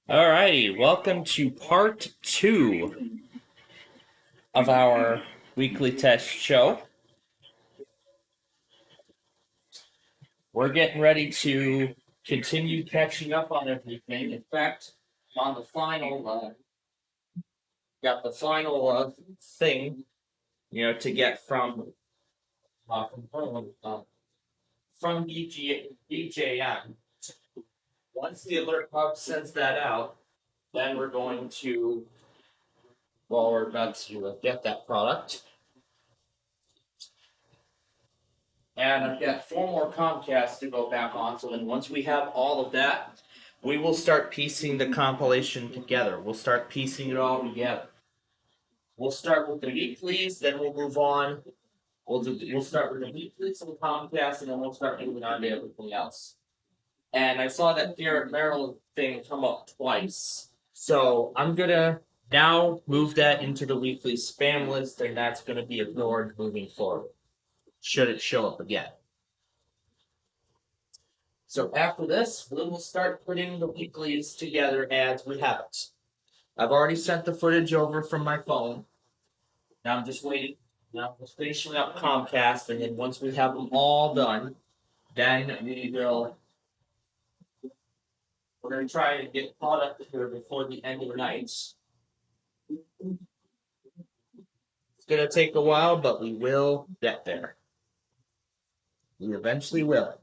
Alrighty, welcome to part two of our weekly test show. We're getting ready to continue catching up on everything. In fact, I'm on the got the final thing, to get from DJM. Once the alert hub sends that out, then we're about to get that product. And I've got four more Comcasts to go back on. So then once we have all of that, we will start piecing the compilation together. We'll start piecing it all together. We'll start with the weeklies, then we'll move on. We'll start with the weeklies and Comcast, and then we'll start moving on to everything else. And I saw that Garrett Maryland thing come up twice. So I'm gonna now move that into the weekly spam list, and that's gonna be ignored moving forward. Should it show up again. So after this, we will start putting the weeklies together as we have it. I've already sent the footage over from my phone. Now I'm just waiting. Now I'm just finishing up Comcast, and then once we have them all done, then we're gonna try and get caught up here before the end of the night. It's gonna take a while, but we will get there. We eventually will.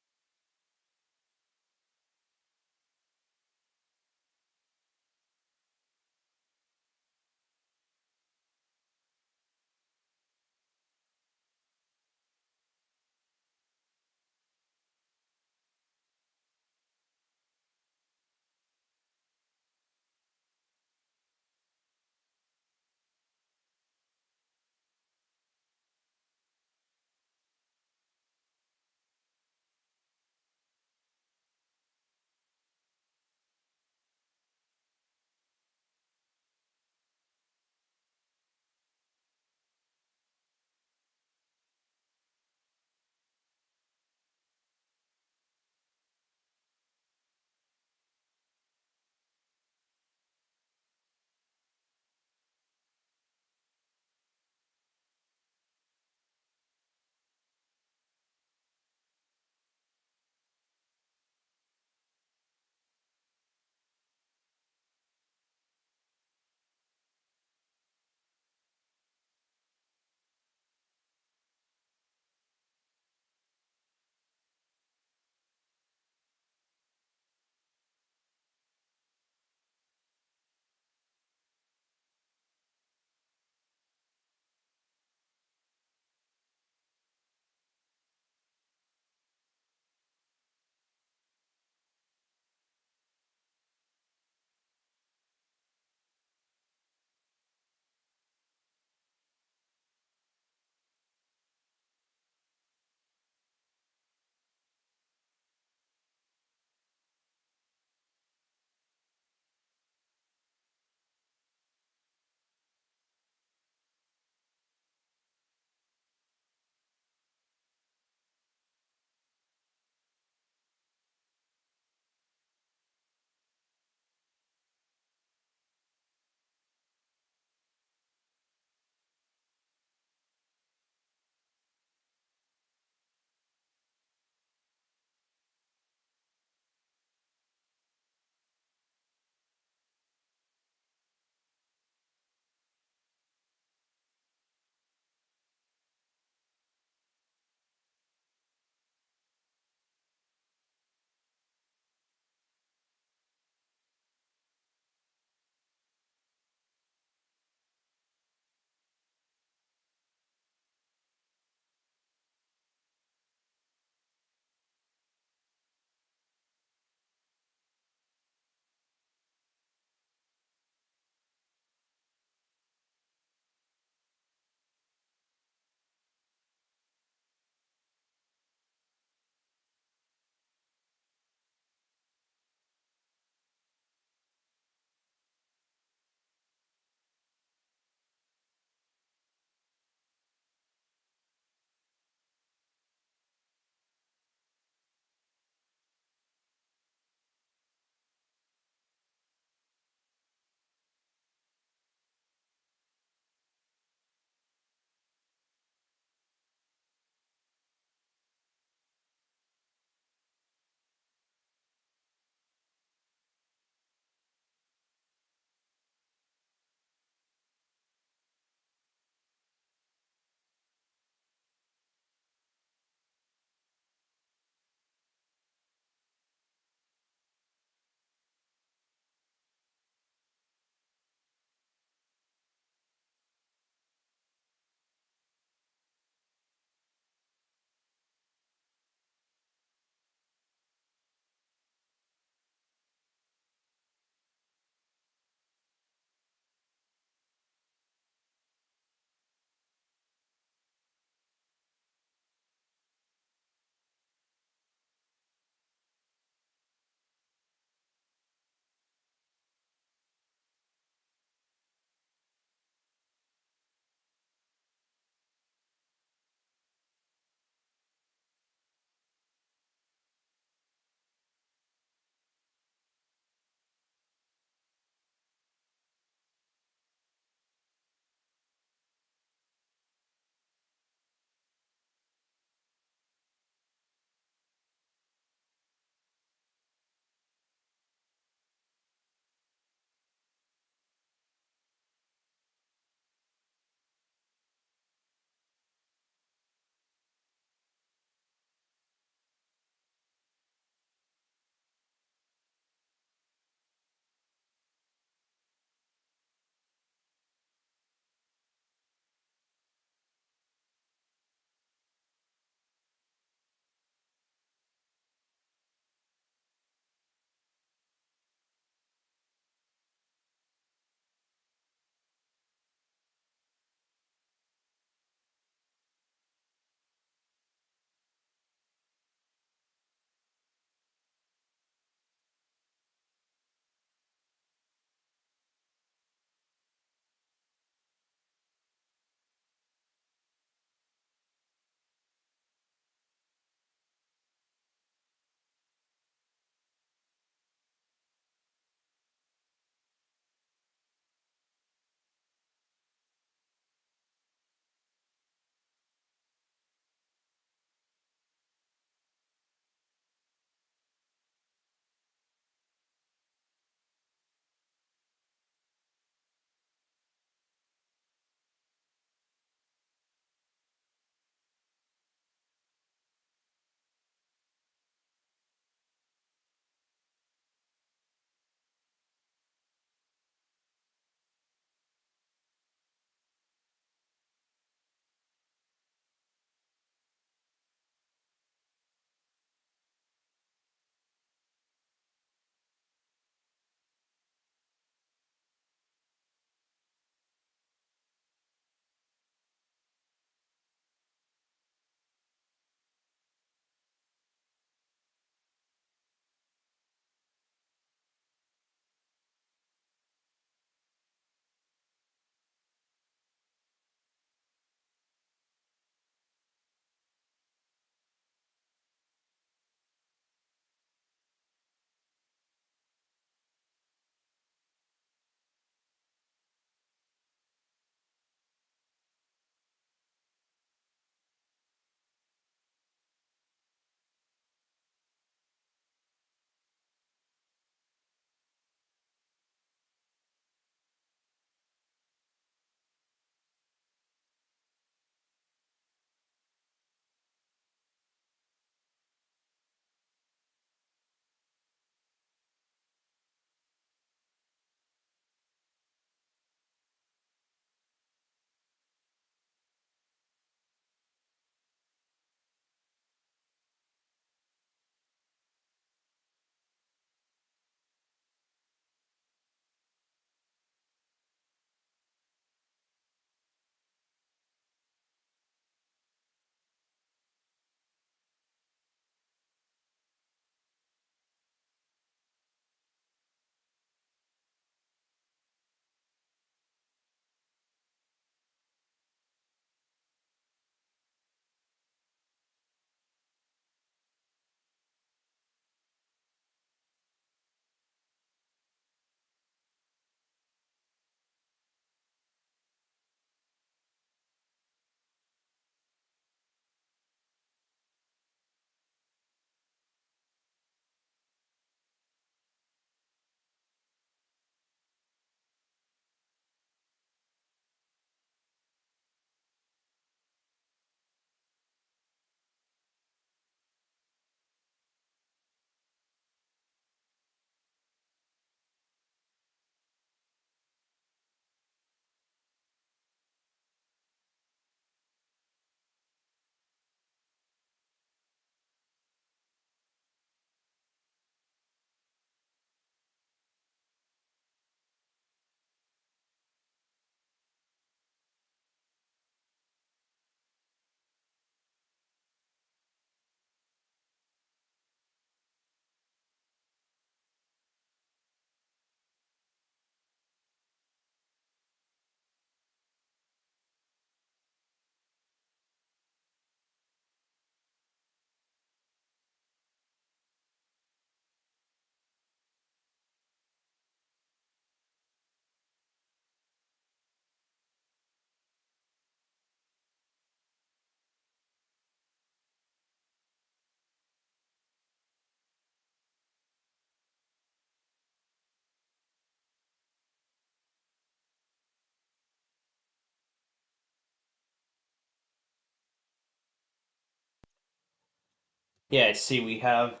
Yeah, see, we have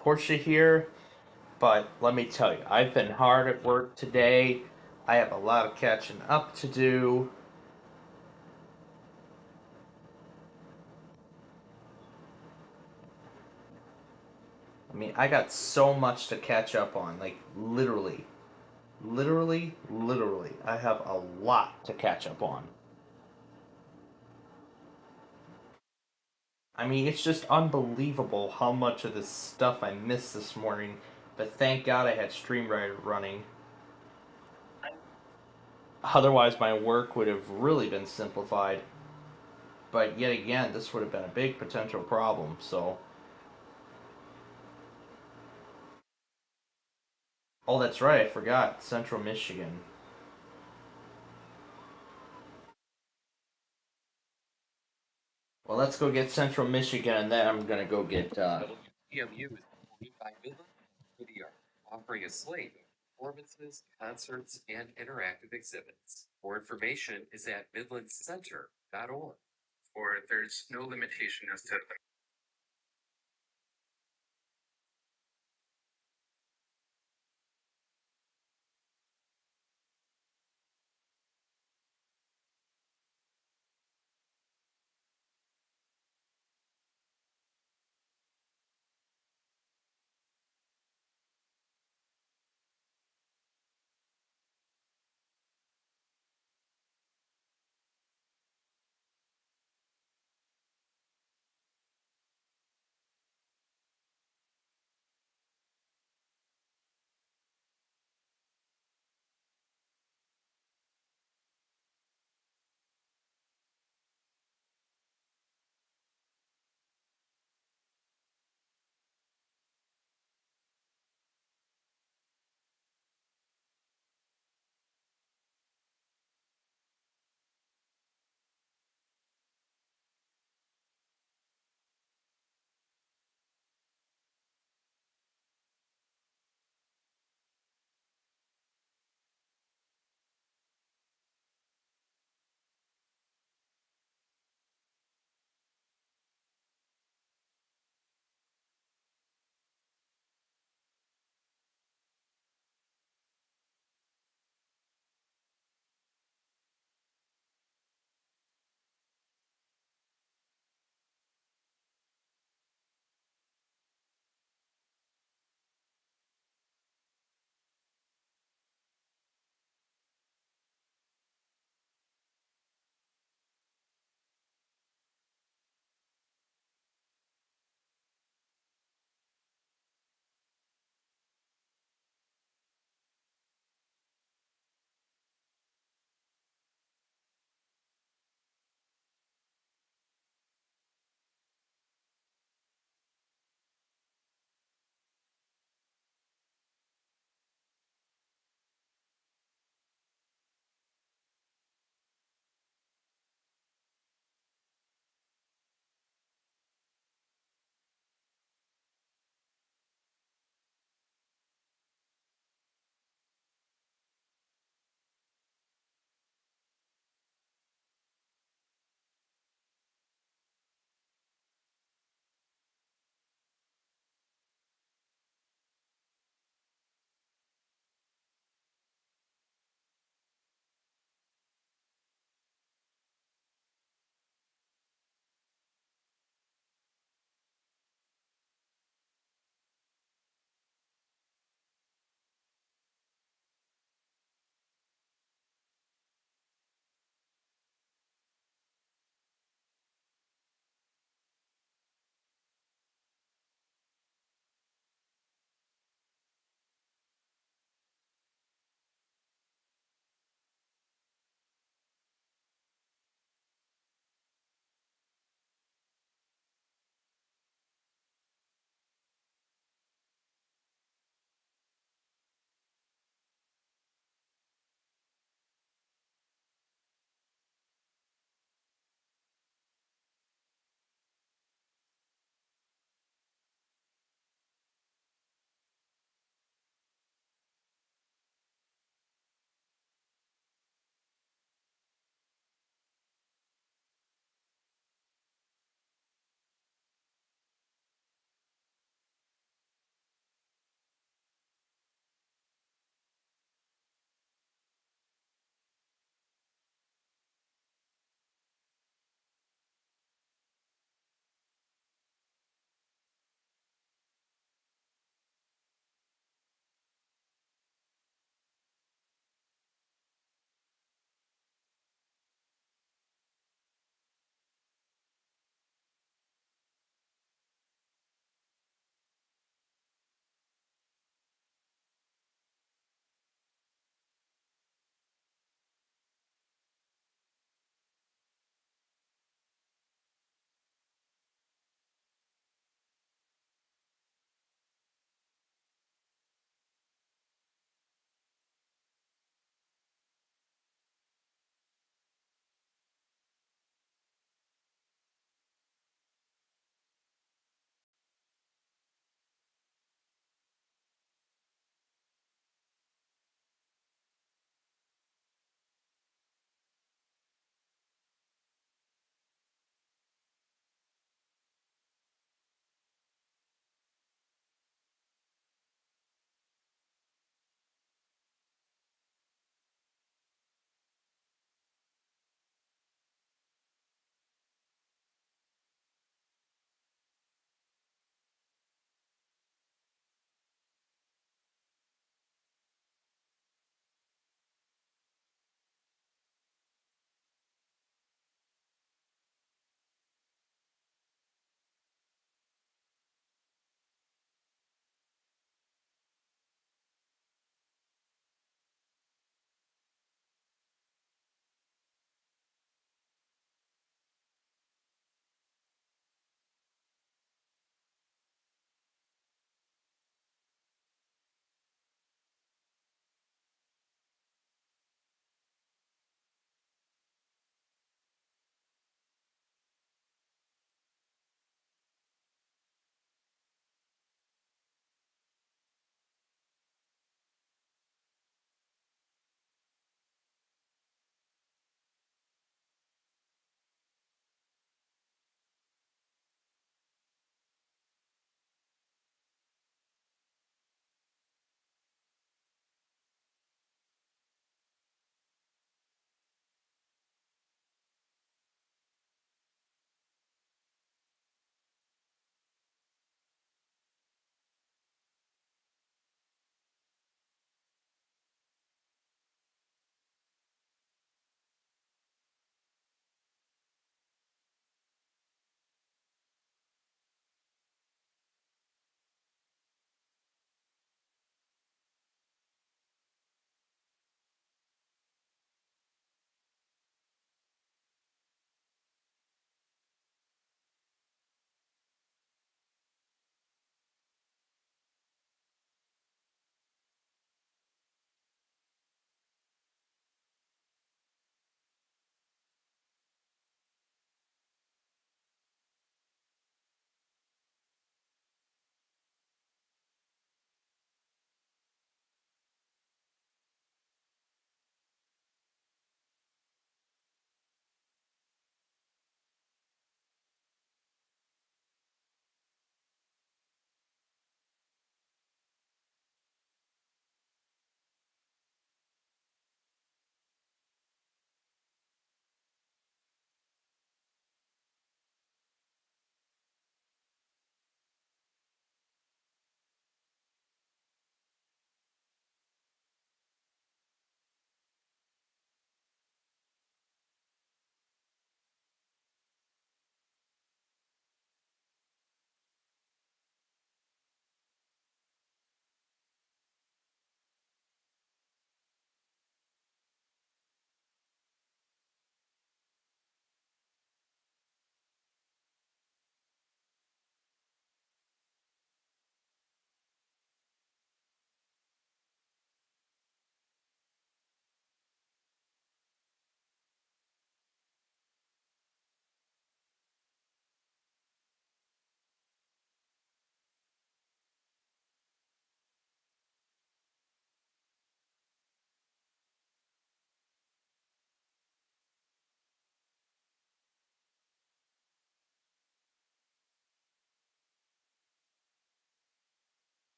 Portia here, but let me tell you, I've been hard at work today. I have a lot of catching up to do. I mean, I got so much to catch up on, like literally, literally. I have a lot to catch up on. I mean, it's just unbelievable how much of this stuff I missed this morning, but thank God I had StreamYard running. Otherwise, my work would have really been simplified. But yet again, this would have been a big potential problem. So, oh, that's right, I forgot Central Michigan. Well, let's go get Central Michigan, and then I'm gonna go get. EMU is supported by Midland Video, offering a slate of performances, concerts, and interactive exhibits. More information is at midlandcenter.org. Or there's no limitation as to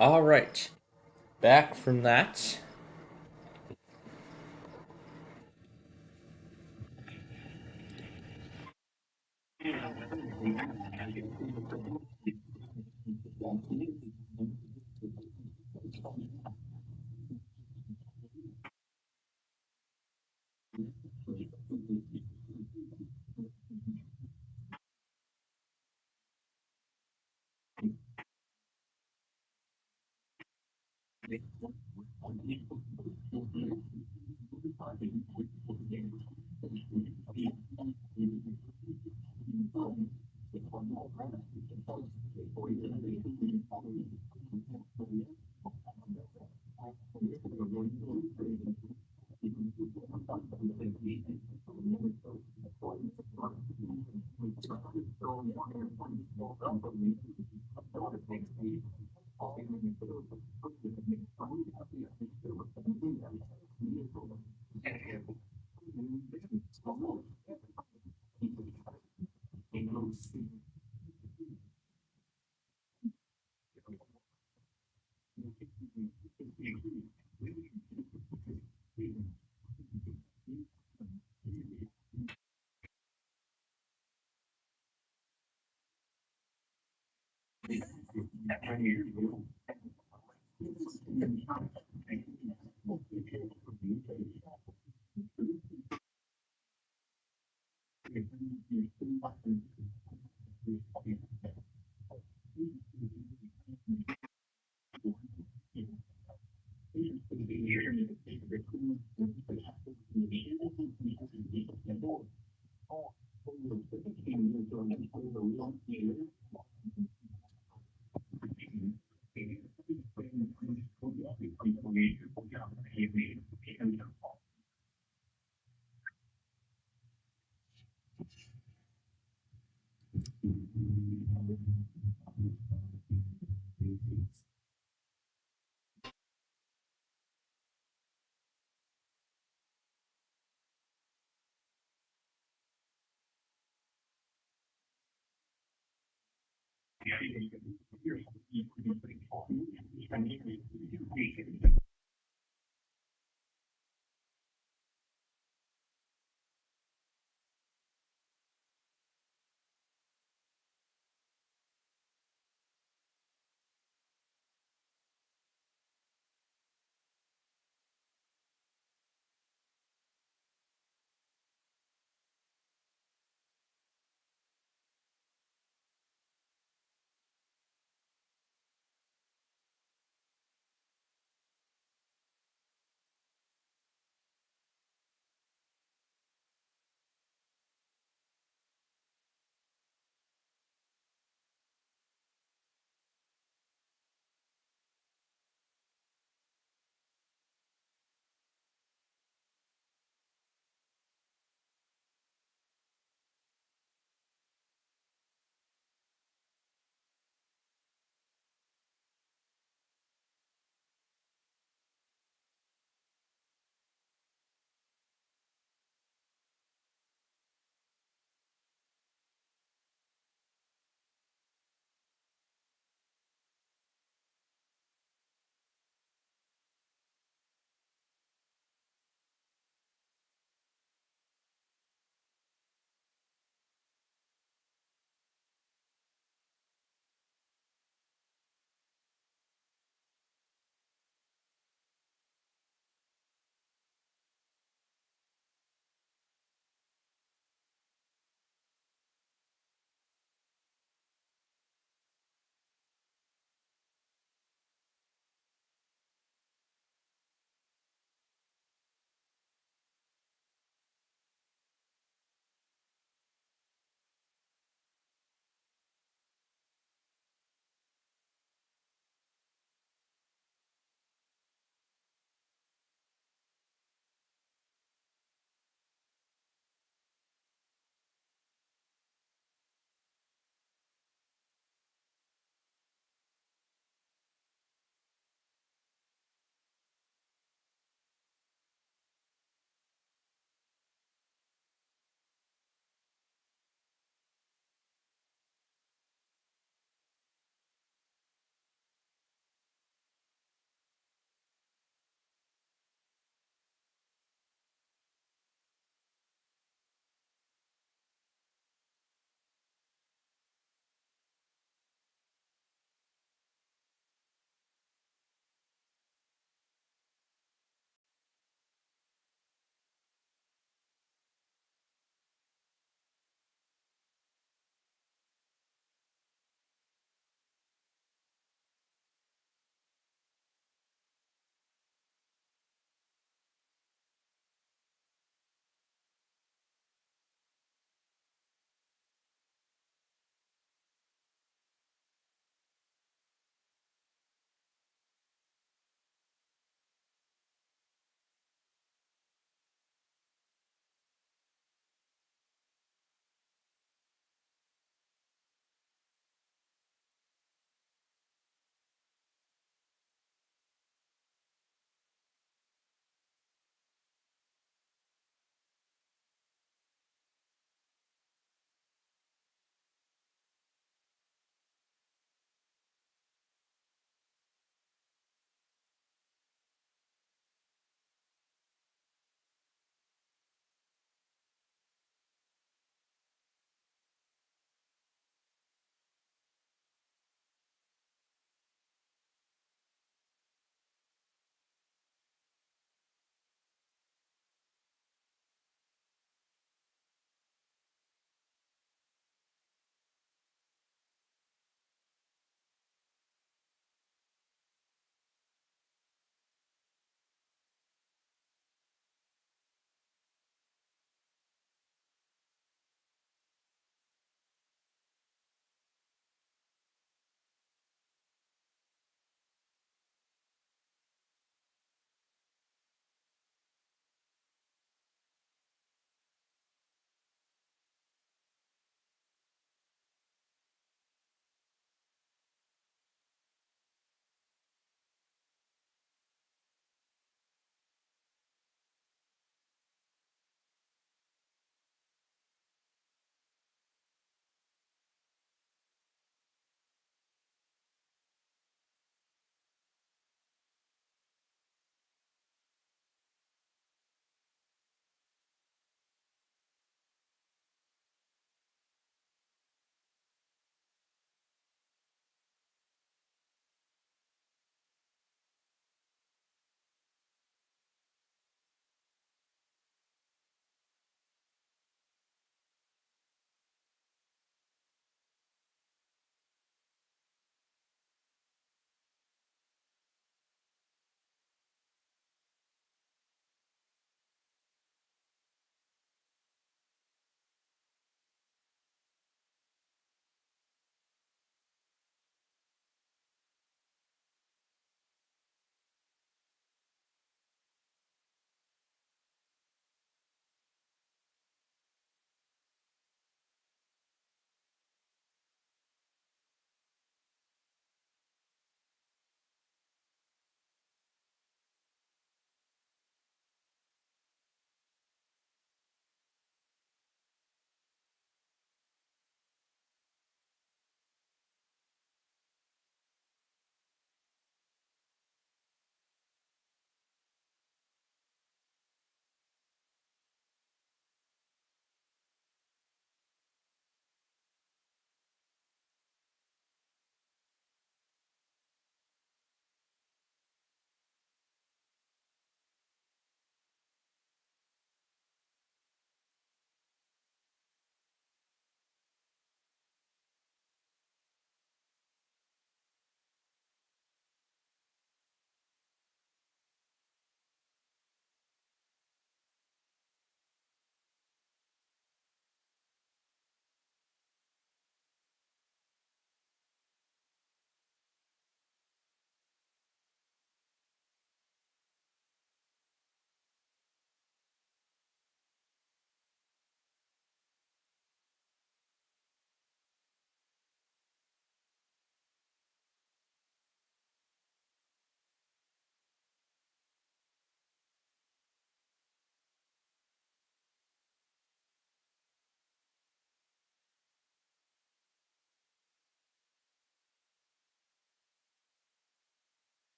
All right, back from that.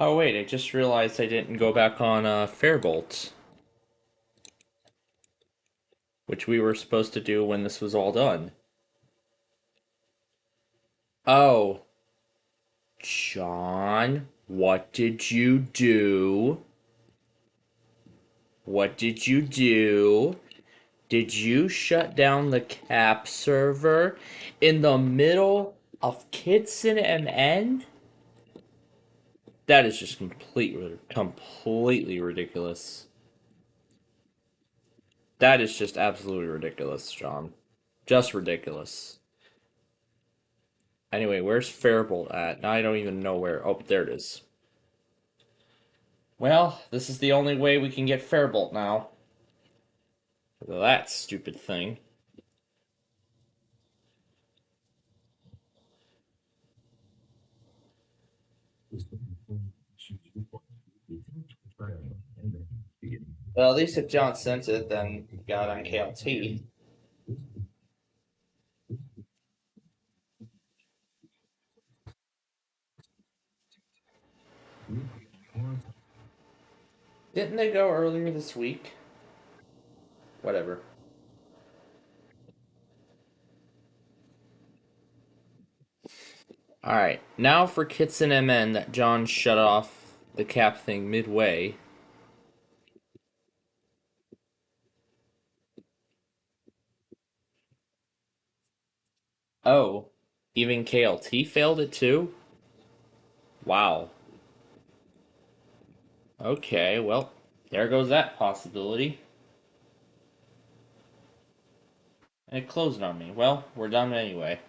Oh wait, I just realized I didn't go back on Fairbolt, which we were supposed to do when this was all done. Oh, John, what did you do? What did you do? Did you shut down the cap server in the middle of Kitson MN? That is just completely ridiculous. That is just absolutely ridiculous, John. Just ridiculous. Anyway, where's Fairbolt at? Now I don't even know where. Oh, there it is. Well, this is the only way we can get Fairbolt now. That stupid thing. Well, at least if John sent it, then we got on KLT. Didn't they go earlier this week? Whatever. Alright, now for Kitson MN that John shut off the cap thing midway. Oh, even KLT failed it too? Wow. Okay, well, there goes that possibility. And it closed on me. Well, we're done anyway.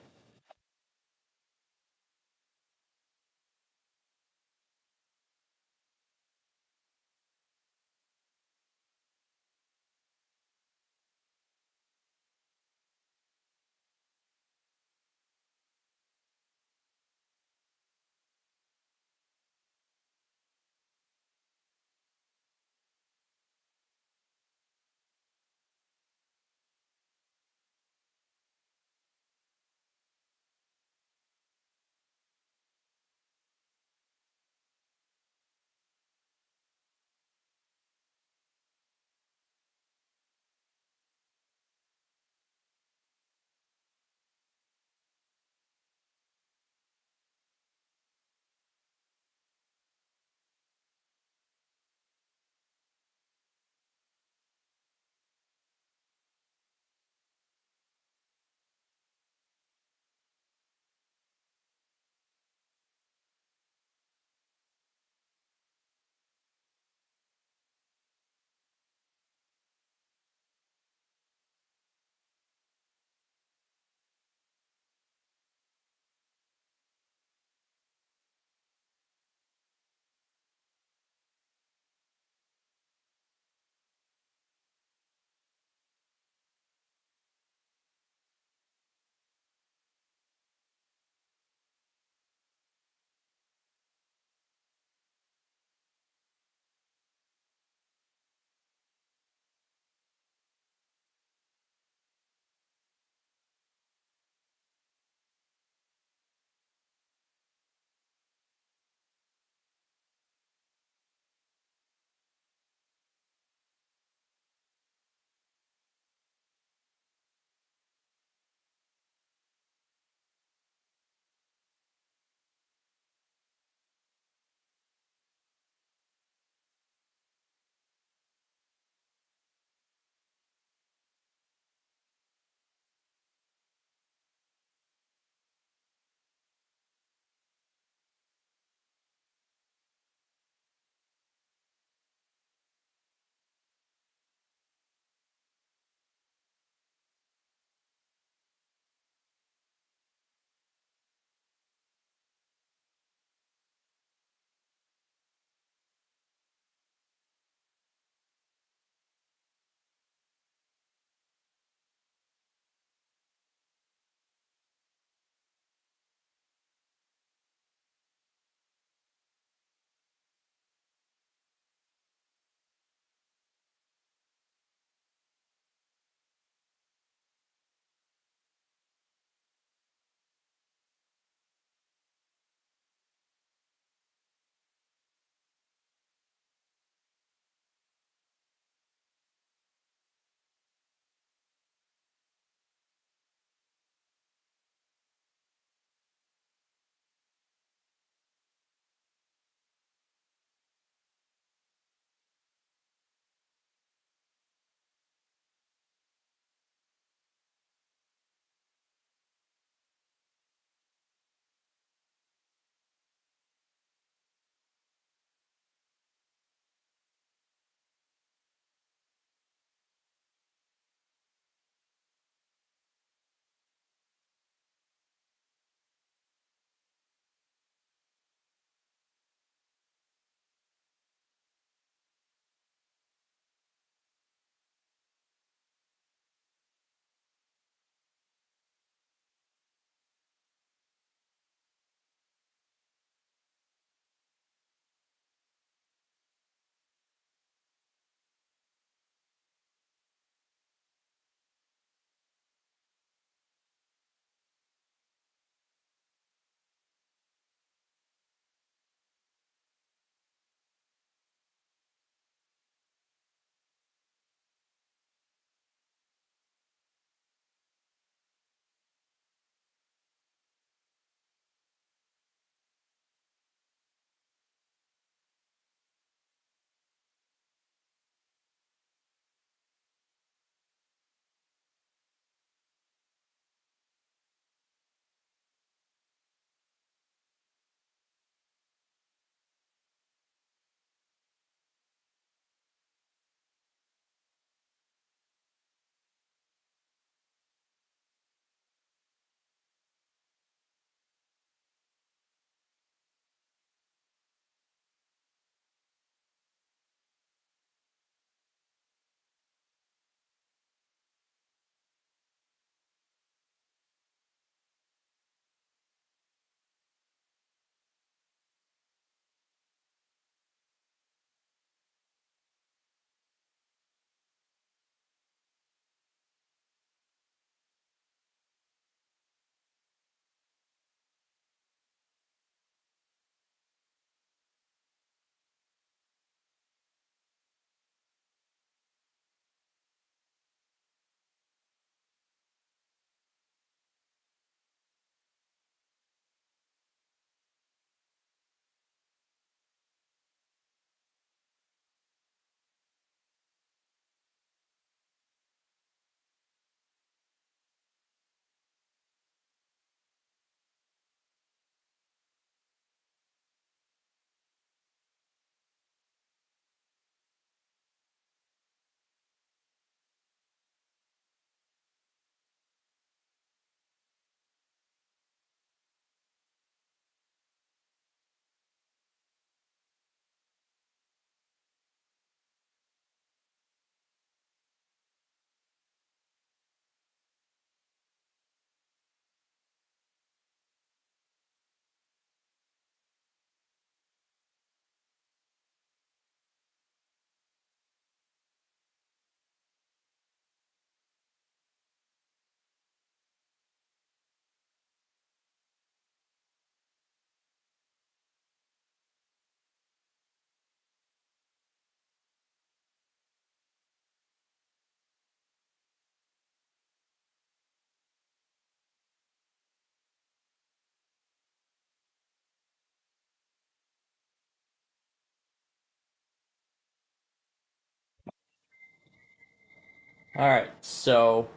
Alright, so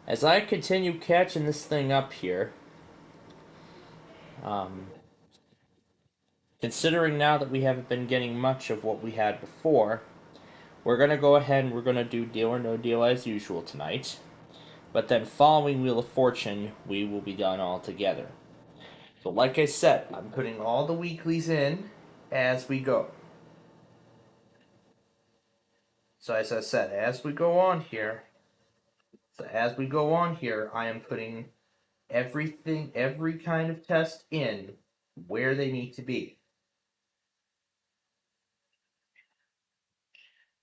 as I continue catching this thing up here, um, considering now that we haven't been getting much of what we had before, we're going to go ahead and we're going to do Deal or No Deal as usual tonight. But then following Wheel of Fortune, we will be done all together. So like I said, I'm putting all the weeklies in as we go. So as I said, as we go on here, I am putting everything, every kind of test in where they need to be.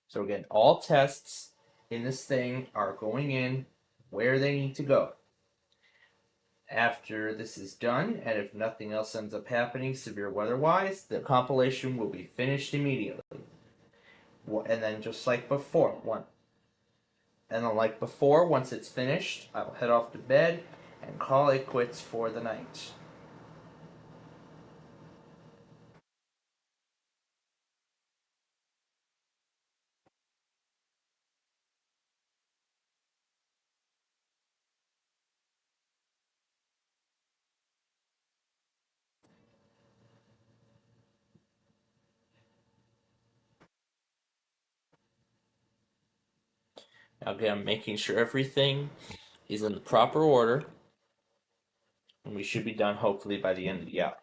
So again, all tests in this thing are going in where they need to go. After this is done, and if nothing else ends up happening severe weather-wise, the compilation will be finished immediately. And then just like before, once it's finished, I will head off to bed and call it quits for the night. Again, I'm making sure everything is in the proper order, and we should be done hopefully by the end of the hour.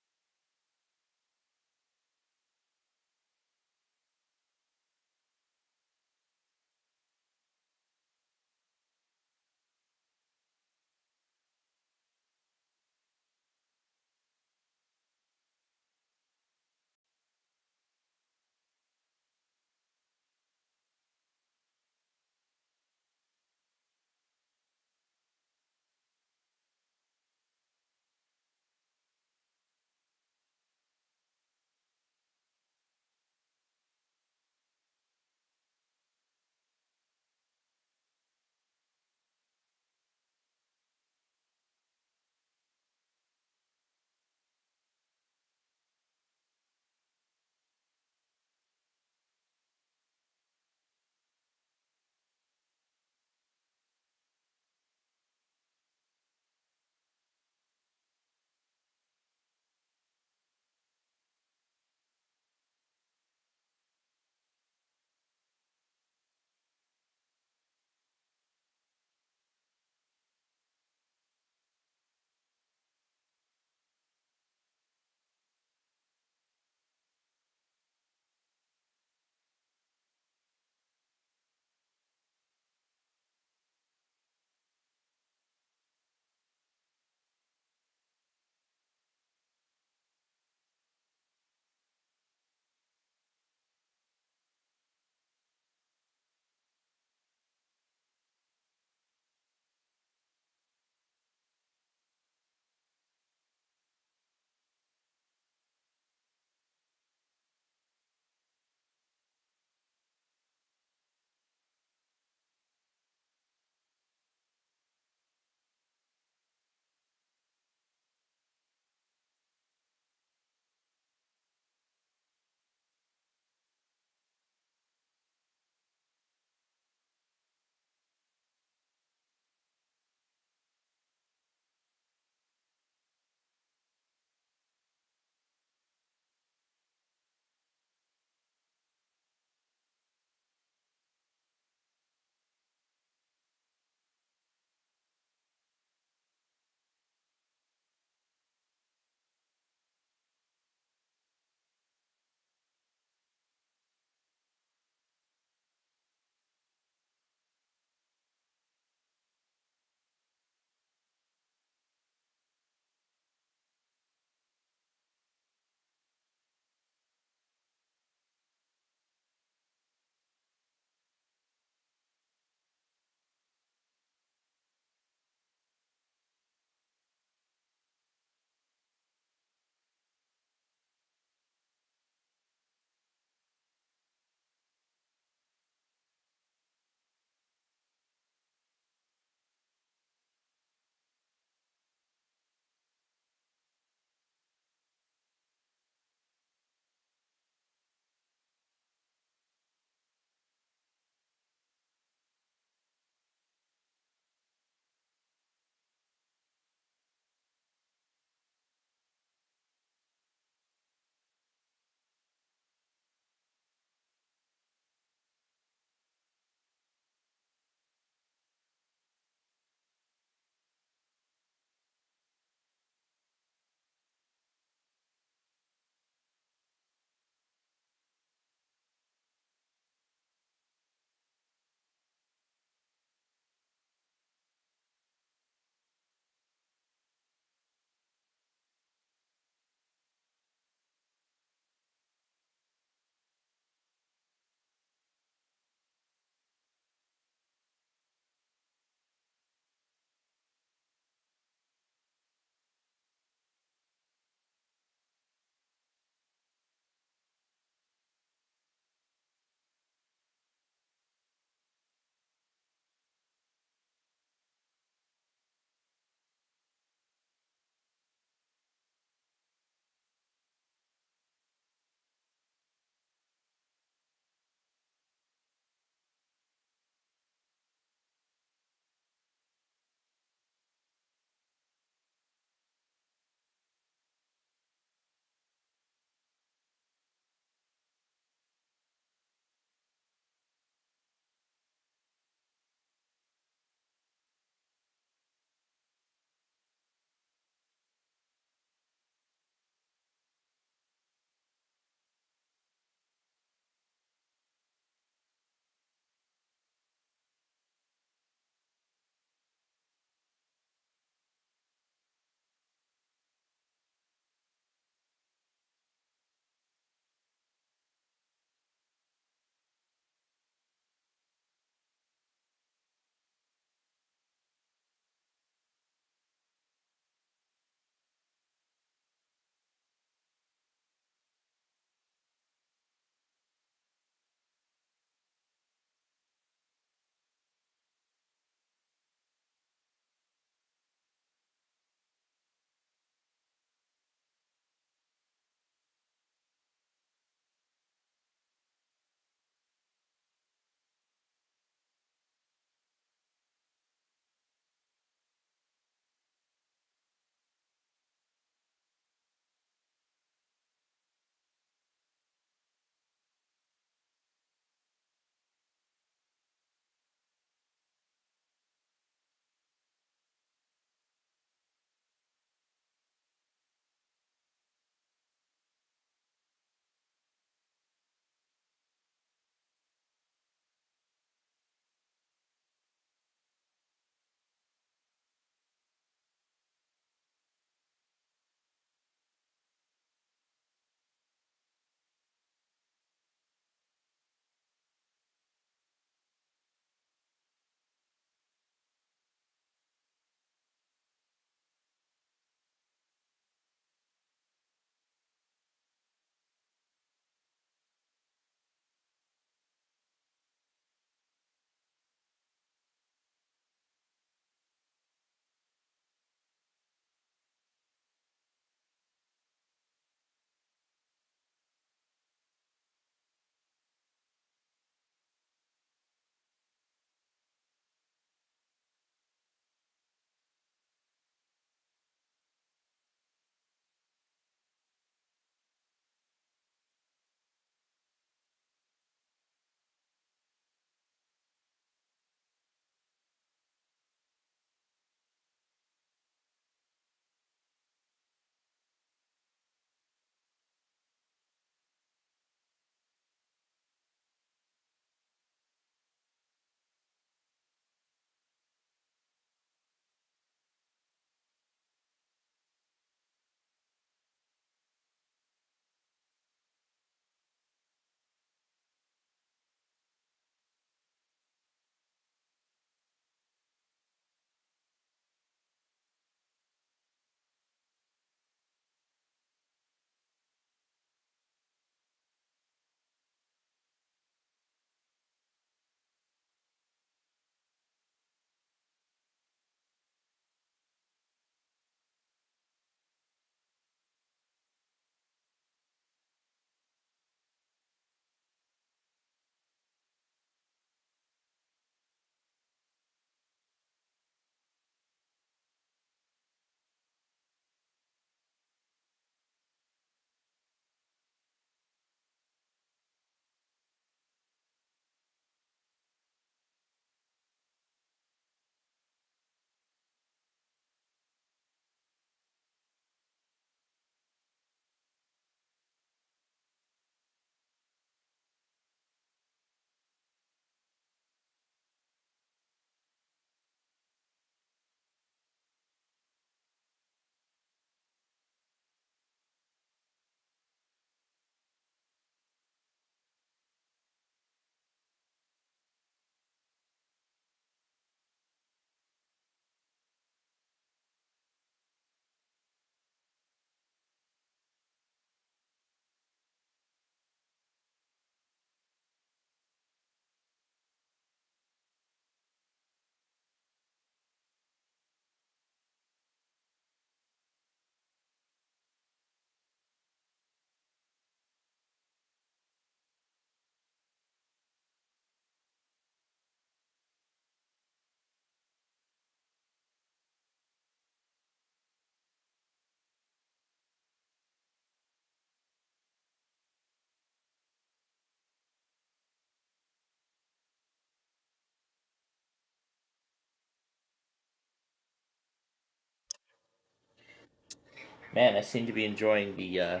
Man, I seem to be enjoying the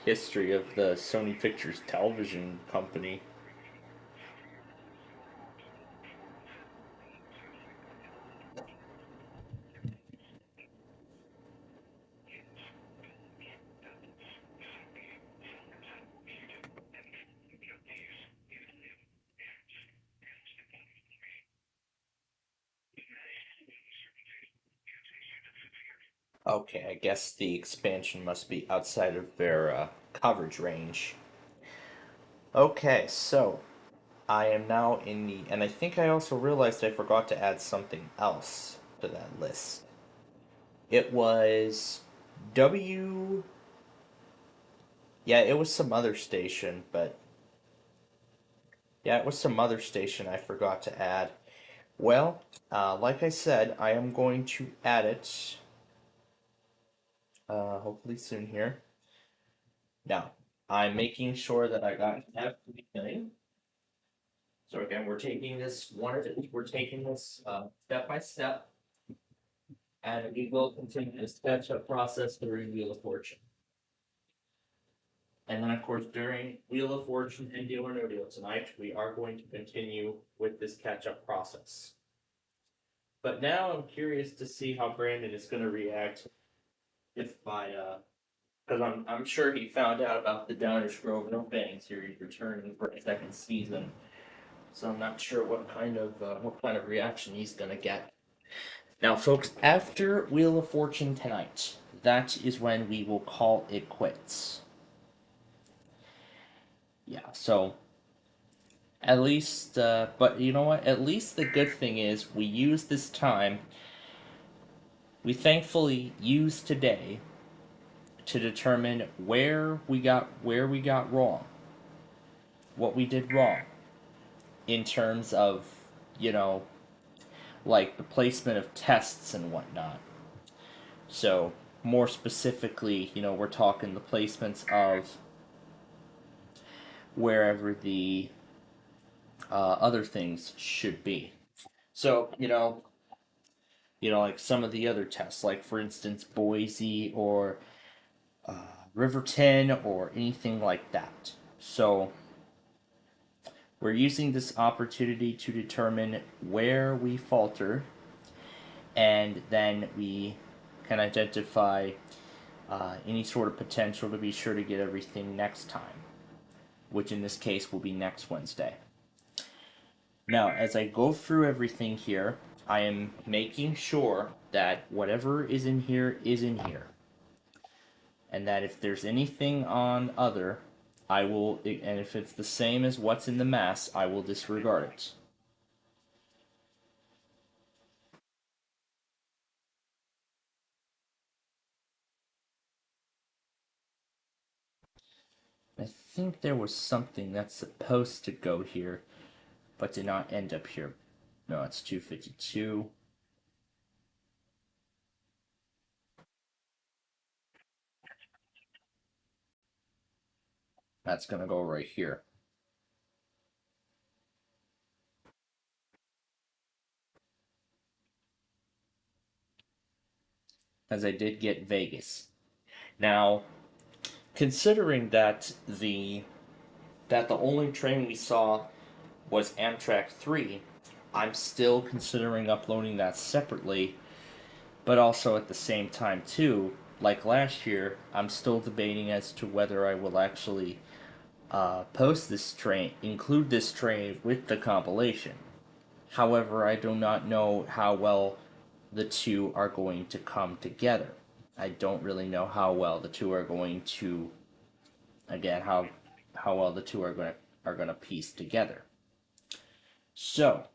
history of the Sony Pictures television company. Okay, I guess the expansion must be outside of their coverage range. Okay, so I am now in the. And I think I also realized I forgot to add something else to that list. It was W. Yeah, it was some other station, but. Yeah, it was some other station I forgot to add. Well, like I said, I am going to add it hopefully soon here. Now, I'm making sure that I got everything. So again, we're taking this we're taking this step by step, and we will continue this catch-up process during Wheel of Fortune. And then, of course, during Wheel of Fortune and Deal or No Deal tonight, we are going to continue with this catch-up process. But now I'm curious to see how Brandon is going to react if by because I'm sure he found out about the Downers Grove No Bang series returning for a second season. So I'm not sure what kind of reaction he's gonna get. Now, folks, after Wheel of Fortune tonight, that is when we will call it quits. Yeah. So at least, but you know what? At least the good thing is we use this time. We thankfully use today to determine where we got wrong, what we did wrong in terms of you know like the placement of tests and whatnot. So, more specifically, we're talking the placements of wherever the other things should be. So, like some of the other tests, like for instance, Boise or Riverton or anything like that. So, we're using this opportunity to determine where we falter, and then we can identify any sort of potential to be sure to get everything next time, which in this case will be next Wednesday. Now, as I go through everything here, I am making sure that whatever is in here is in here. And that if there's anything on other, and if it's the same as what's in the mass, I will disregard it. I think there was something that's supposed to go here, but did not end up here. No, it's 252. That's gonna go right here. As I did get Vegas. Now, considering that the only train we saw was Amtrak 3, I'm still considering uploading that separately, but also at the same time too, like last year, I'm still debating as to whether I will actually post this train, include this train with the compilation. However, I do not know how well the two are going to come together. I don't really know how well the two are going to, again, how well the two are going to piece together. So,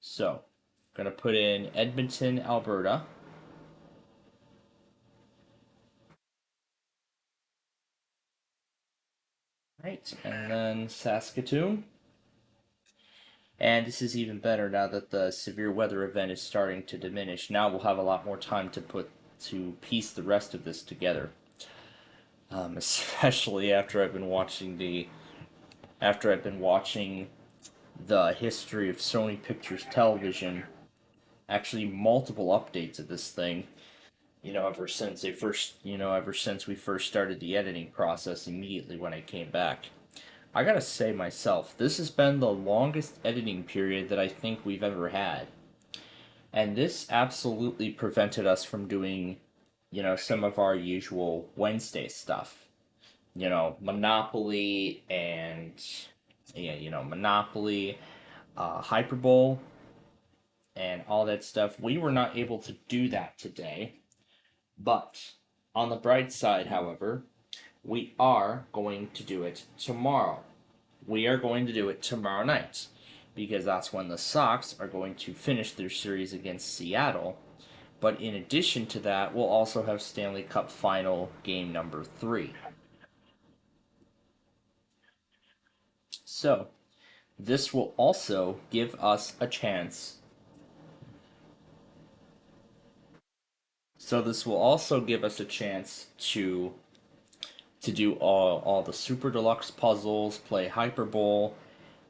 so gonna put in Edmonton, Alberta. Right, and then Saskatoon. And this is even better now that the severe weather event is starting to diminish. Now we'll have a lot more time to piece the rest of this together. Especially after I've been watching the history of Sony Pictures Television actually multiple updates of this thing. Ever since ever since we first started the editing process immediately when I came back. I gotta say myself, this has been the longest editing period that I think we've ever had. And this absolutely prevented us from doing, some of our usual Wednesday stuff. Monopoly and, yeah, Monopoly, Hyperbowl, and all that stuff. We were not able to do that today. But on the bright side, however, we are going to do it tomorrow. We are going to do it tomorrow night because that's when the Sox are going to finish their series against Seattle. But in addition to that, we'll also have Stanley Cup Final game number 3. So, this will also give us a chance. So this will also give us a chance to do all the Super Deluxe puzzles, play Hyper Bowl,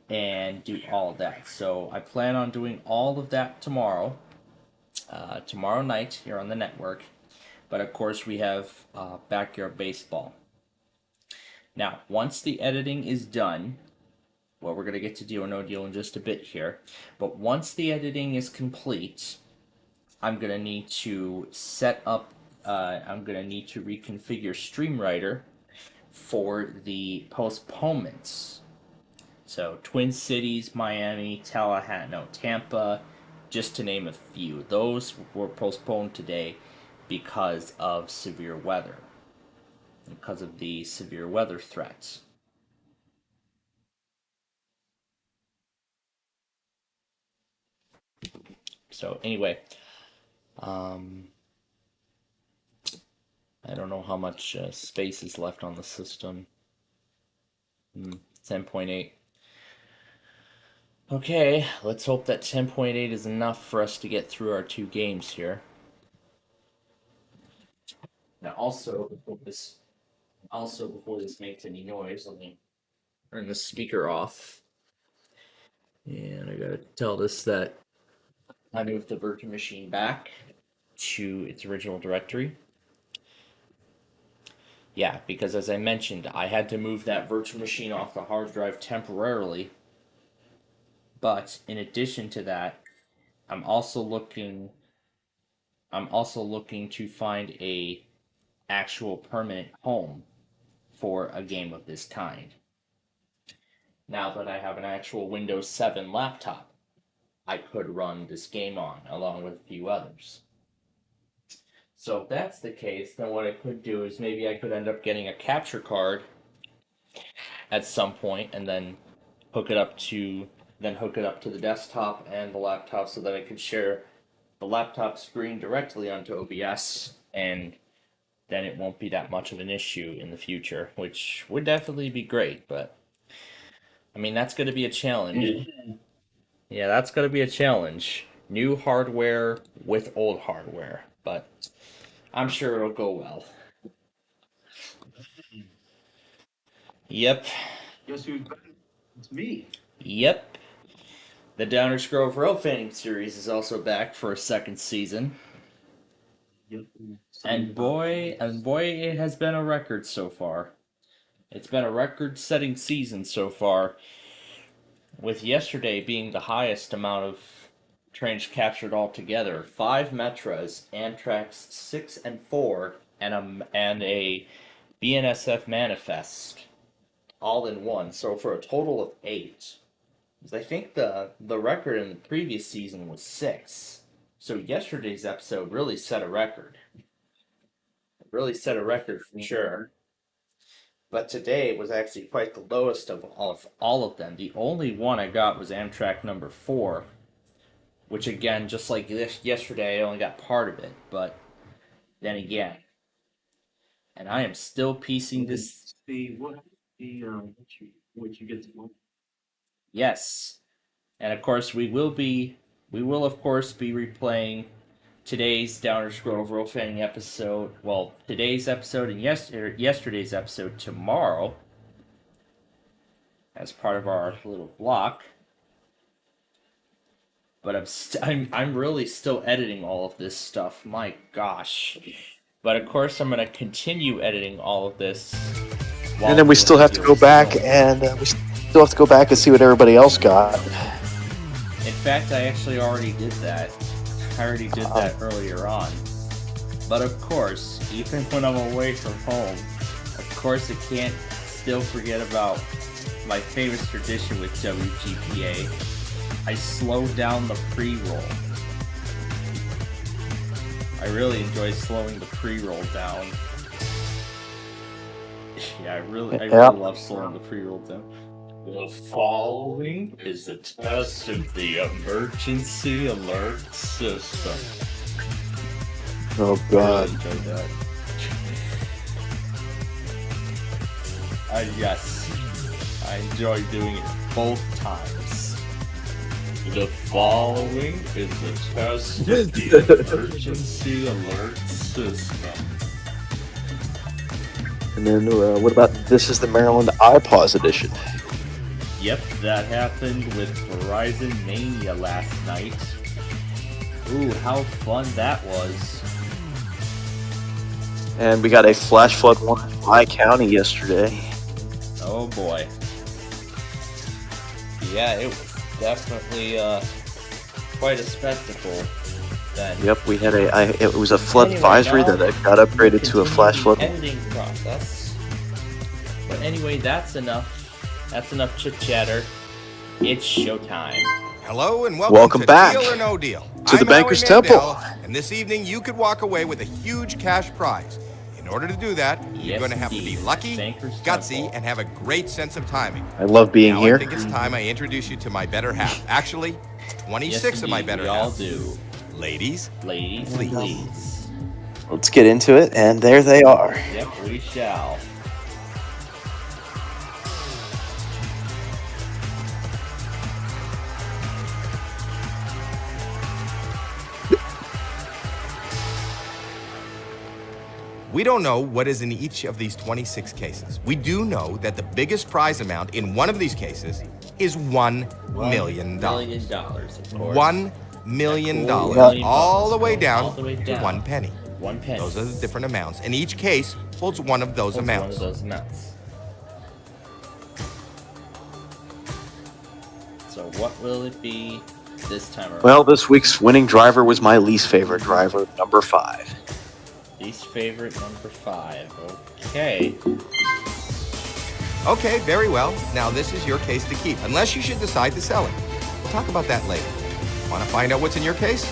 and do all of that. So I plan on doing all of that tomorrow, tomorrow night here on the network. But of course, we have backyard baseball. Now, once the editing is done, well, we're going to get to Deal or No Deal in just a bit here. But once the editing is complete, I'm going to need to set up, I'm going to need to reconfigure StreamWriter for the postponements. So Twin Cities, Miami, Tallahassee, no, Tampa, just to name a few. Those were postponed today because of severe weather, because of the severe weather threats. So anyway, um, I don't know how much space is left on the system. 10.8. Okay, let's hope that 10.8 is enough for us to get through our 2 games here. Now, before this makes any noise, let me turn the speaker off. And I gotta tell this that I moved the virtual machine back to its original directory. Yeah, because as I mentioned, I had to move that virtual machine off the hard drive temporarily. But in addition to that, I'm also looking I'm also looking to find a actual permanent home for a game of this kind. Now that I have an actual Windows 7 laptop, I could run this game on along with a few others. So if that's the case, then what I could do is maybe I could end up getting a capture card at some point and then hook it up to the desktop and the laptop so that I could share the laptop screen directly onto OBS, and then it won't be that much of an issue in the future, which would definitely be great, but I mean that's going to be a challenge. Yeah, that's going to be a challenge. New hardware with old hardware, but I'm sure it'll go well. Yep. Guess who's back? It's me. Yep. The Downers Grove Road Fanning series is also back for a second season. Yep. And boy, it has been a record so far. It's been a record-setting season so far, with yesterday being the highest amount of trains captured altogether. 5 Metras, Amtrak's 6 and 4, and a BNSF manifest, all in one. So for a total of 8. I think the record in the previous season was 6. So yesterday's episode really set a record. It really set a record for sure. But today was actually quite the lowest of all of them. The only one I got was Amtrak number 4, which again, just like this yesterday, I only got part of it. But then again, and I am still piecing this. See what what you get to learn. Yes, and of course we will of course be replaying today's Downers Grove Roll Fanning episode. Well, today's episode and yesterday's episode tomorrow as part of our little block. but I'm really still editing all of this stuff. My gosh. But of course, I'm gonna continue editing all of this. And then we still have to go back and we still have to go back and see what everybody else got. In fact, I actually already did that. I already did that earlier on. But of course, even when I'm away from home, of course I can't still forget about my famous tradition with WGPA. I slow down the pre-roll. I really enjoy slowing the pre-roll down. Yeah, I really love slowing the pre-roll down. The following is a test of the emergency alert system. Oh I God! really enjoyed that. Yes, I enjoy doing it both times. The following is a test of the emergency alert system. And then what about this? Is the Maryland iPause edition? Yep, that happened with Verizon Mania last night. Ooh, how fun that was. And we got a flash flood one in my county yesterday. Oh boy. Yeah, it was definitely quite a spectacle then. Yep, we had it was a flood advisory that got upgraded to a flash flood. Editing process. But anyway, that's enough. That's enough chit chatter. It's showtime. Hello and Welcome to back Deal or No Deal. to the I'm Banker's Howie Mandel, Temple. and this evening you could walk away with a huge cash prize. In order to do that, you're going to have to be lucky, gutsy, and have a great sense of timing. I love being now here. I think it's time I introduce you to my better half. Actually, 26 of my better half. all do. Ladies, Ladies, please. Let's get into it, and there they are. Yep, we shall. we don't know what is in each of these 26 cases. We do know that the biggest prize amount in one of these cases is $1 million. $1 million, of course. $1 million, $1 all the way down all the way to down. 1 penny. 1 penny. Those are the different amounts, and each case holds one of those amounts. One of those amounts. So what will it be this time around? Well, this week's winning driver was my least favorite driver, number 5. Least favorite, number 5. Okay. Okay, very well. Now this is your case to keep, unless you should decide to sell it. We'll talk about that later. Want to find out what's in your case?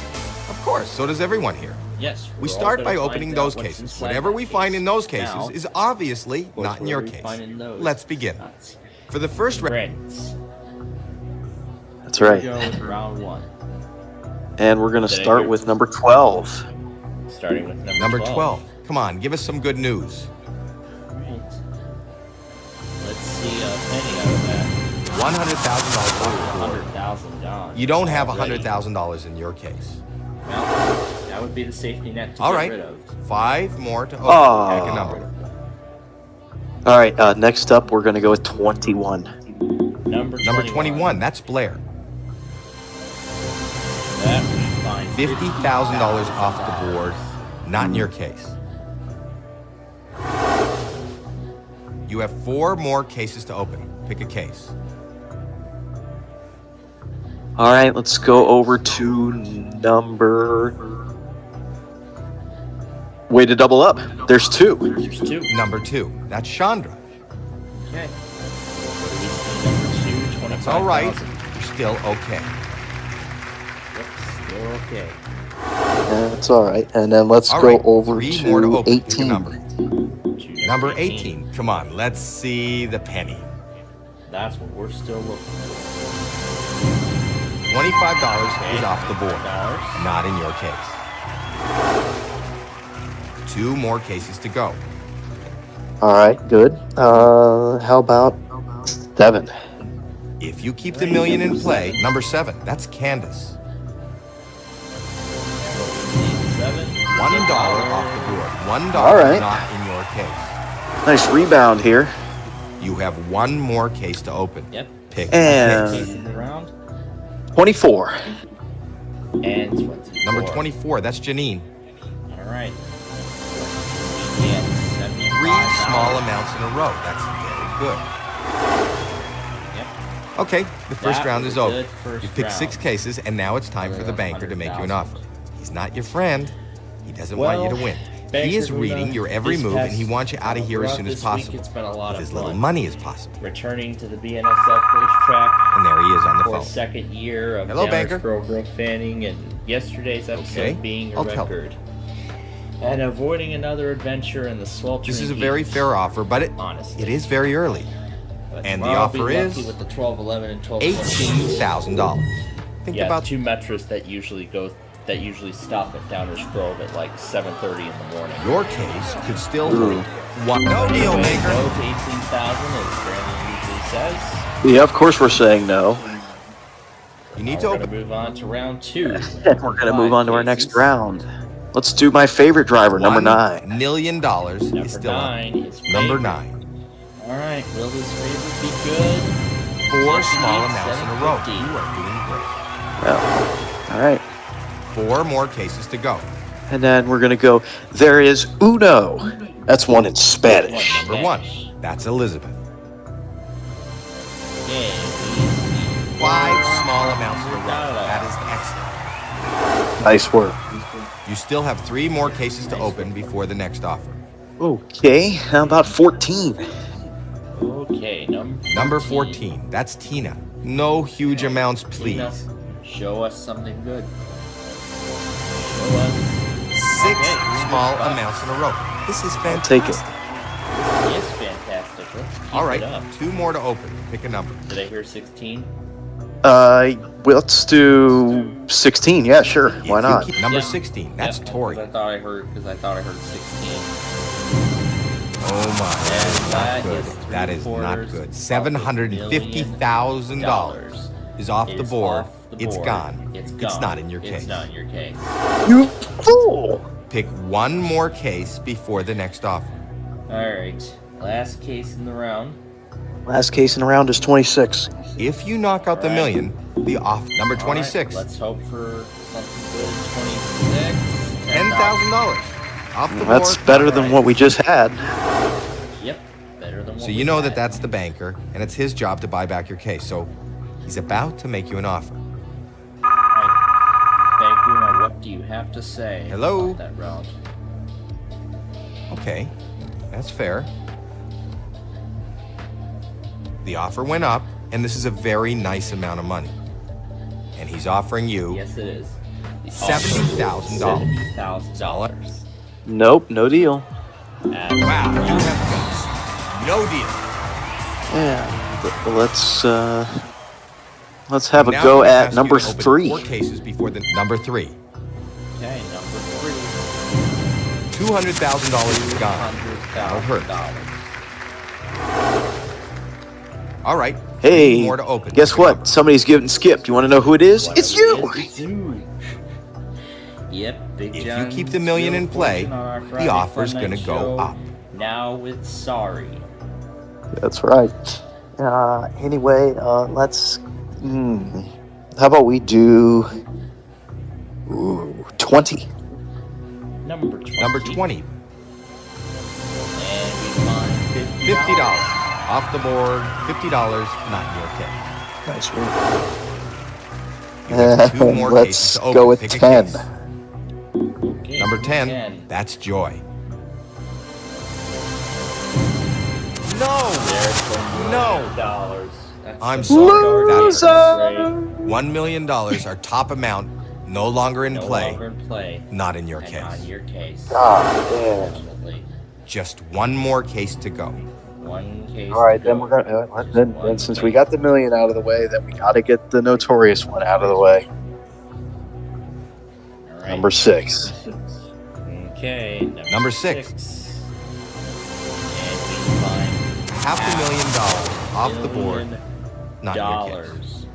Of course, so does everyone here. Yes. We start by opening those cases. Whatever we find in those cases is obviously not in your case. Let's begin. For the first round. Reds. That's right. Go with round 1. And we're going to start with number 12. Starting with Number 12. Come on, give us some good news. Right. Let's see a penny out of that. $100,000. $100,000. You don't have $100,000 in your case. Well, that would be the safety net to All get right. rid of. 5 more to open. Oh. Pick a number. All right, next up, we're going to go with 21. Number 21. That's Blair. That would be fine. $50,000 off the board. Not in your case. You have 4 more cases to open. Pick a case. All right, let's go over to number... Way to double up. There's 2. There's 2. Number 2. That's Chandra. Okay. Number 2, That's all right. You're still okay. Yep, still okay. That's all right. And then let's All go right, over 3 more to to open. Pick a 18. number. Number 18. Come on, let's see the penny. That's what we're still looking for. $25 is off the board. $25. Not in your case. 2 more cases to go. All right, good. How about 7? If you keep the million in play, number 7, that's Candace. $1 off the board. $1 All right. not in your case. Nice rebound here. You have 1 more case to open. Yep. Pick And- Case in the round. 24. And 24. Number 24, that's Janine. All right. Yeah, Three small amounts in a row. That's very good. Yep. Okay, the first That round was is a over. good first You picked 6 round. cases, and now it's time for the banker to make you an 100,000. offer. He's not your friend. He doesn't want you to win. Banker He is Luna, reading your every this move, and he past- wants you out of here as throughout soon as this week, possible. It's been a lot With of as little fun. money as possible. Returning to the BNSF racetrack And there he is on the for a phone. second year of Hello, Downers banker. Grove fanning, and yesterday's episode Okay, being a I'll tell record. And avoiding another adventure in the sweltering This is a heat, very fair offer, but it honestly. is very early. But and the tomorrow I'll be offer is lucky with the 1211 and 12 $18,000. Think Yeah, about 2 Metros that usually stop at Downers Grove at like 7:30 in the morning. your case could still hold. No deal, Anyway, maker. no to 18,000 as Brandon usually says. Yeah, of course we're saying no. You need Now to we're open. gonna move on to round 2. And we're gonna move on to our next cases. round. Let's do my favorite driver, number 9. $1 million is Number still up. 9 is Number favorite. 9. All right, will this favorite be good? 4 Yes, small indeed, amounts in a row. 750. You are doing great. Well, all right. 4 more cases to go. And then we're gonna go. There is Uno. That's one in Spanish. Number 1. That's Elizabeth. Okay. 5 small amounts in a row. That is excellent. Nice work. You still have 3 more cases to open before the next offer. Okay, how about 14? Okay, Number 14. That's Tina. No huge amounts, please. Show us something good. Show us. 6 Okay. small amounts in a row. This is I'll take it. fantastic. Yes, fantastic. Let's keep All right, it up. 2 more to open. Pick a number. Did I hear 16? Let's do 16. Yeah, sure. If Why you not? keep- Number Yeah. 16. That's Yep, Tori. Because I thought I heard 16. Oh my, that that is is not good. That is not $3/4 good. of $750,000 is off the Is board. off the It's board. gone. It's It's gone. not in your case. It's not in your case. You fool! Pick 1 more case before the next offer. All right. Last case in the round. Last case in the round is 26. If you knock out the All right. million, the off number All 26, right, let's hope for something good. 26. $10,000 off the That's board. better than what we just had. Yep. Better than what So we you know that had. that's the banker, and it's his job to buy back your case. So he's about to make you an offer. All right. Thank you. Now, what do you have to say Hello? about that round? Okay, that's fair. The offer went up, and this is a very nice amount of money. And he's offering you Yes, it is. $70,000. $70,000. Nope, no deal. Wow, you have guts. No deal. Yeah, let's have a Now go I'm gonna ask at you number to open 3. 4 cases before the number 3. Okay, number 3. $200,000 is gone. That'll hurt. $100,000. All right. Hey, 3 more to open. guess what? Somebody's getting skipped. You want to know who it is? What It's it you! is, It's you. Yep, Big If John. you keep the million in play, the offer's going gonna go up. Now with sorry. That's right. Anyway, let's. How about we do 20? Number 20. Number 20, And we find $50 off the board. $50, not in your case. Nice You have 2 more cases Let's to open. go with Pick a 10. case. Okay, Number 10, that's Joy. No! No! $100. I'm sorry. That's Loser! $1 million, our top amount, no longer in No play. longer in play. Not in your And case. on your case. Ah, damn. Unfortunately. Just 1 more case to go. One case. All right, to then go. we're gonna. Then One since case. we got the million out of the way, then we got to get the notorious one out of the way. All right. Number 6. Okay. Number 6. And we find $500,000 off the board. Not in your case. dollars.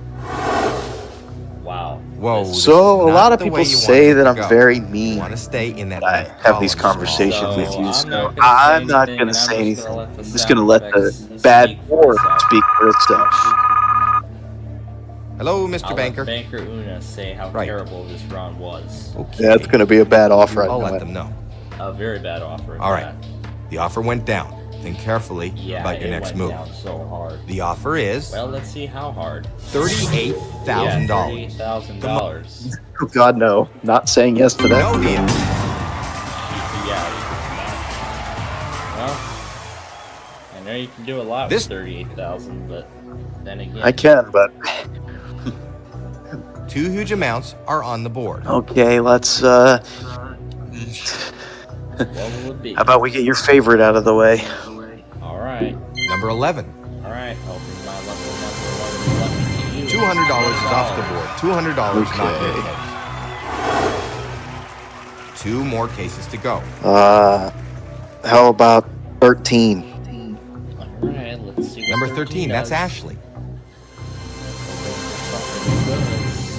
Wow. Whoa. This- this So is a not lot of the people way you say wanted that to I'm go. very You mean. want to stay in that. I left have these column, conversations small. with you, I'm so not I'm not anything, gonna and say I'm anything. gonna let the I'm just gonna let the sound bad effects speak for board itself. speak for itself. Hello, Mr. I'll Banker. let Banker Una say how Right. terrible this round was. Okay. Yeah, it's going to be a bad offer. I I'll know let it. them know. A very bad offer. All right. The offer went down. Think carefully Yeah, about your it next went move. down so hard. The offer is Well, let's see how hard. $38,000. $38,000. Oh, God, no. Not saying yes to that. No deal. Yeah. Well, I know you can do a lot This- with 38,000, but then again, I can, but Two huge amounts are on the board. okay. Let's. what will it be? How about we get your favorite out of the way? All right, Number 11. all right. Hoping my lucky number one is lucky to you. $200 is off the board. $200 not your Okay. case. Two more cases to go. How about 13? All right, let's see. What Number 13, that's does. Ashley.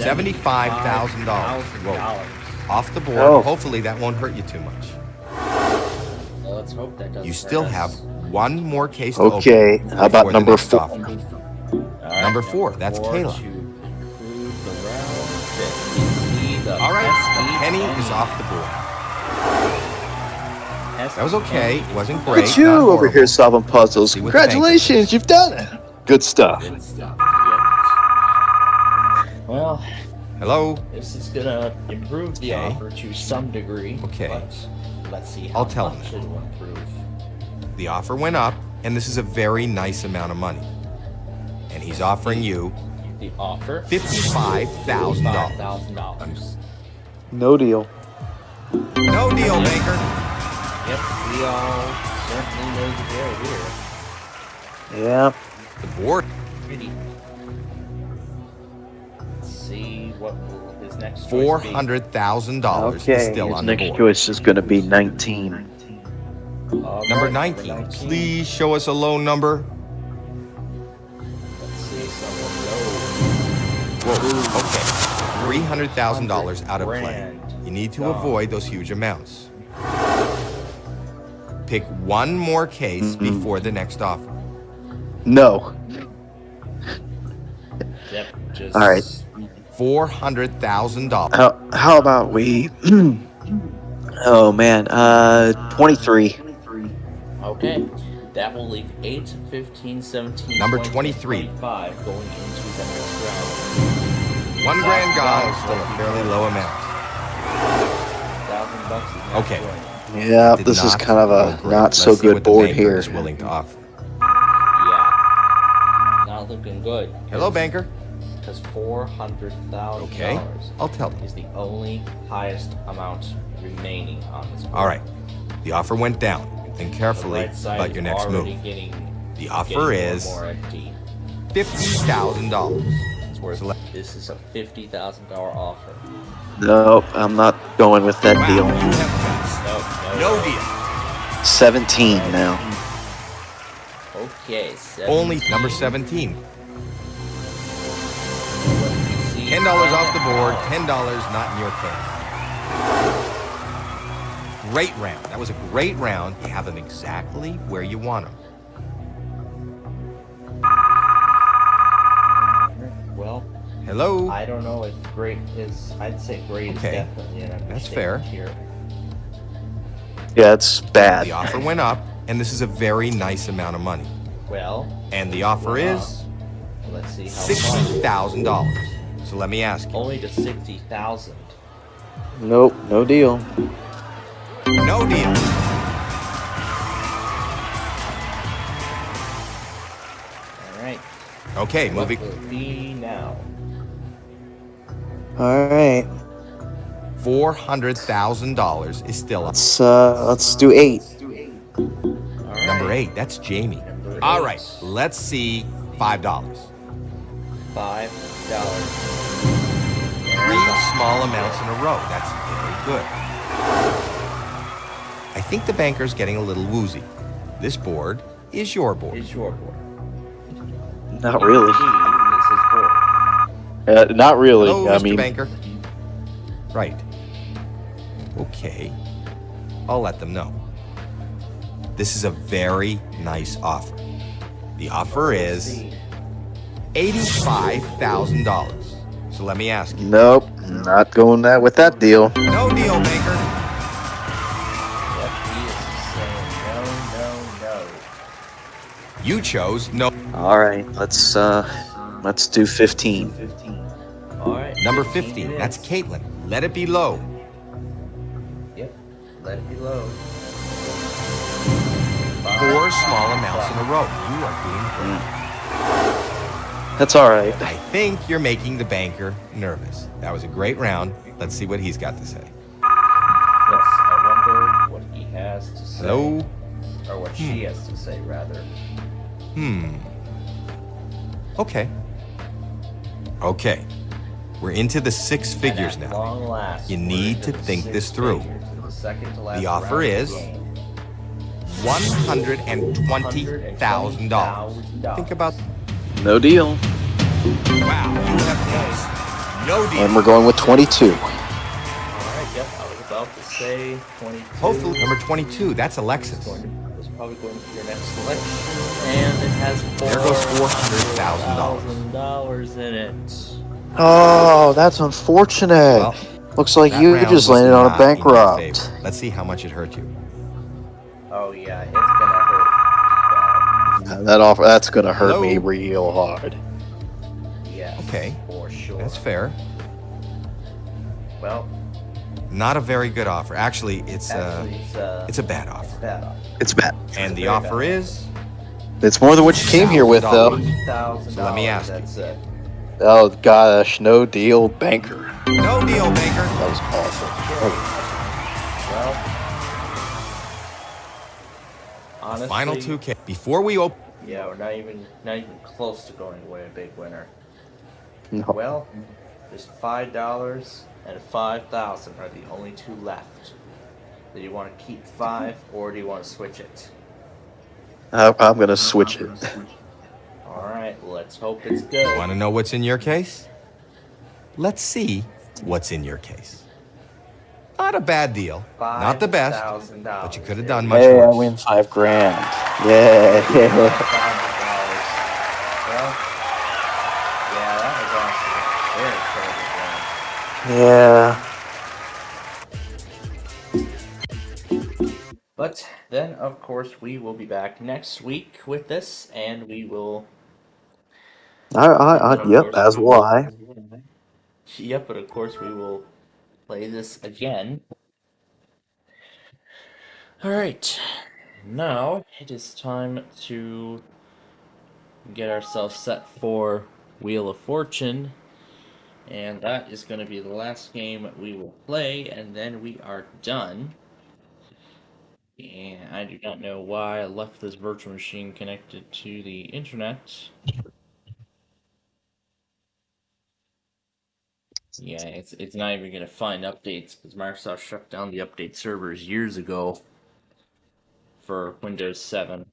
$75,000. Off the board. Oh. Hopefully that won't hurt you too much. Well, let's hope that doesn't. You still hurt have us. one more case to Okay. open. How about before the number next 4? offer. All right, Number 4, that's four Kayla. to conclude the round. The All right, SPCPlainfield. the penny is off the board. That was okay. It wasn't Look great. at you not over horrible. here solving puzzles. See what the bank Congratulations, you've done it. Good stuff. Good stuff. Yep. Well, Hello? this is gonna improve the Okay. offer to some degree. Okay. But let's see how I'll tell much him it will improve. The offer went up, and this is a very nice amount of money. And he's offering you The offer $55,000. $55,000. No deal. No deal, Banker. Yep, we all certainly know the deal here. Yeah. The board. Pretty. Let's see what will his next choice be. $400,000 is Okay. still His on the next board. choice is going to be 19. All Number right, 19. Please show us a low number. Let's see someone Whoa. Okay. $300,000 out of play. Grand. You need to Gone. avoid those huge amounts. Pick one more case before the next offer. No. Yep, just All right. $400,000. How about we? Oh man. 23. Okay. That will leave 8, 15, 17, Number 20, 23. 25 going into the next round. $1,000 gone is still a fairly low amount. $1,000 is not Okay. joining. Yeah, Did this is not kind of go a great. not Let's so see good what the board banker here. is willing to offer. Yeah. Not looking good. Hello, banker. Because $400,000 Okay, I'll tell them. is the only highest amount remaining on this board. All right. The offer went down. Think The carefully right side about your is next already move. Getting, The getting offer more is and more empty. $50,000. It's worth, this is a $50,000 offer. Nope, I'm not going with that Wow, deal. you have guts. No No deal. 17 now. Okay, Only 17. number 17. What do you see? $10 off the board. $10 not in your case. Great round. That was a great round. You have them exactly where you want them. Well, Hello. I don't know if great is. I'd say great Okay, is definitely an that's fair. understatement here. Yeah, it's bad. The offer went up, and this is a very nice amount of money. Well, And the offer is let's see how much. $60,000. So let me ask you. Only to 60,000. Nope, no deal. No deal. All right. Okay, What moving. will it be now? All right, $400,000 is still up. let's do 8. All right. Number 8, that's Jamie. Number All 8. right, let's see $5. $5. Three small amounts in a row. That's very good. I think the banker's getting a little woozy. This board is your board. Is your board. Not really. He is his board. Not really. Hello, I Mr. mean, Banker. Right. Okay. I'll let them know. This is a very nice offer. The offer is $85,000. So let me ask you. Nope, not going that with that deal. No deal, banker. Yep, he is saying no. You chose no. All right, let's do 15. All right. Number 15 15. it That's is. Caitlin. Let it be low. Yep. Let it be low. 4 small amounts in a row. You are doing great. That's all right. I think you're making the banker nervous. That was a great round. Let's see what he's got to say. Yes, I wonder what he has to say. Hello? Or what she has to say, rather. Okay. Okay. We're into the 6 figures And at now. long last, You we're need into to the think 6 this through. figures, the second to last The offer round of is the game. $120,000. Think about. No deal. Wow, you have guessed. No deal. And we're going with 22. All right, yep, I was about to say 22. Hopefully, number 22. That's Alexis. It's probably going to be your next selection, and it has There goes $400,000. $400,000 in it. Oh, that's unfortunate. Well, Looks like that you round just was landed on a not in your bankrupt. favor. Let's see how much it hurt you. Oh yeah, it's gonna hurt bad. That's gonna hurt me Hello? real hard. Yes, Okay, for sure. that's fair. Well, Not a very good offer. Actually, it's a bad it's offer. a bad offer. It's bad. And the very offer bad. is It's more than what you came here with, though. $80,000. So let me ask you. That's it. Oh gosh, no deal, banker. no deal, banker. That was awful. Well, honestly, Final 2K. Before we open. yeah, we're not even close to going away a big winner. No. Well, there's $5 and 5,000 are the only two left. Do you want to keep 5 or do you want to switch it? I'm gonna switch it. All right, let's hope it's good. Want to know what's in your case? Let's see what's in your case. Not a bad deal. Not the best. $5,000. But you could have done much Hey, I worse. win $5,000. Yeah. $5,000. Well, yeah, that was awesome. Very terrible. Yeah. But then, of course, we will be back next week with this, and we will. Yep, as will I. Yep, but of course we will play this again. Alright, now it is time to get ourselves set for Wheel of Fortune, and that is going to be the last game we will play, and then we are done. And I do not know why I left this virtual machine connected to the internet. Yeah, it's not even gonna find updates because Microsoft shut down the update servers years ago for Windows 7.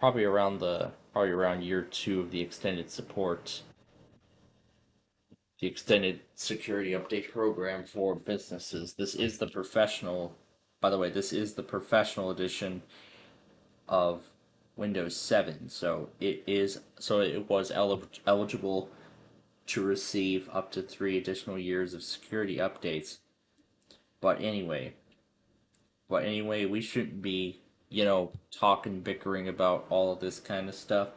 Probably around year 2 of the extended support. The extended security update program for businesses. This is the professional, by the way, this is the professional edition of Windows 7. So it was eligible to receive up to 3 additional years of security updates. But anyway, we shouldn't be, talking, bickering about all of this kind of stuff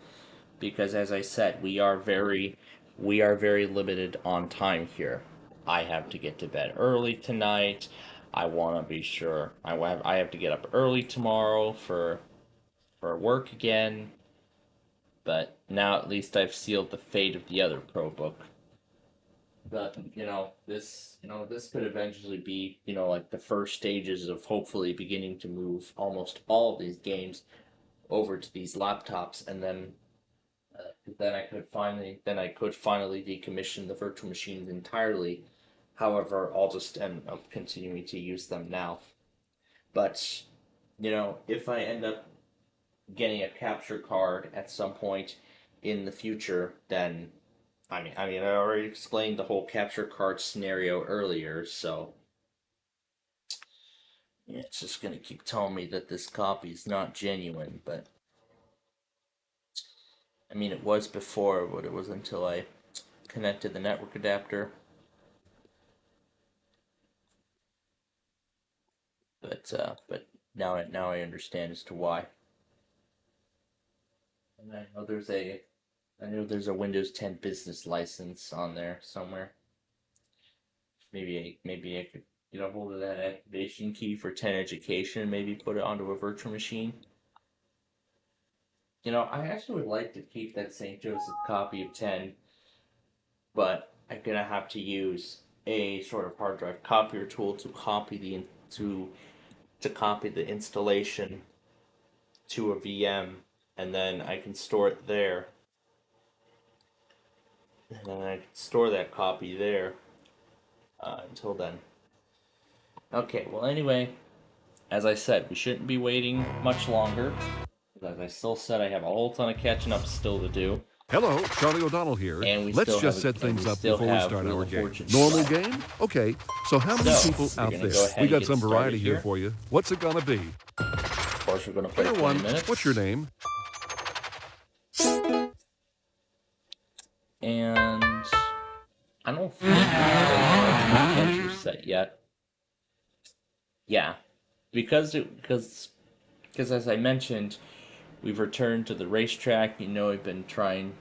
because, as I said, we are very limited on time here. I have to get to bed early tonight. I want to be sure I have to get up early tomorrow for work again. But now at least I've sealed the fate of the other pro book. But this could eventually be, like the first stages of hopefully beginning to move almost all of these games over to these laptops, and then I could finally decommission the virtual machines entirely. However, I'll just end up continuing to use them now. But if I end up getting a capture card at some point in the future, then I already explained the whole capture card scenario earlier, so yeah, it's just gonna keep telling me that this copy is not genuine, but I mean, it was before, but it was until I connected the network adapter. But now I understand as to why. And I know there's a Windows 10 business license on there somewhere. Maybe I could get a hold of that activation key for 10 Education and maybe put it onto a virtual machine. You know, I actually would like to keep that St. Joseph copy of 10, but I'm gonna have to use a sort of hard drive copier tool to copy the installation to a VM, and then I can store it there. And then I can store that copy there until then. Okay, well, anyway, as I said, we shouldn't be waiting much longer. As I still said, I have a whole ton of catching up still to do. Hello, Charlie O'Donnell here. And we Let's still just have- set things and we up still before we have start Wheel our of game. Fortune Normal to try. game? Okay. So how many So, people we're out gonna there? go ahead We and got get some variety started here here. for you. What's it gonna be? Of course, we're going to play Player 20 one, minutes. what's your name? And I don't think we have an adventure set yet. Yeah, because as I mentioned, we've returned to the racetrack. You know, we've been trying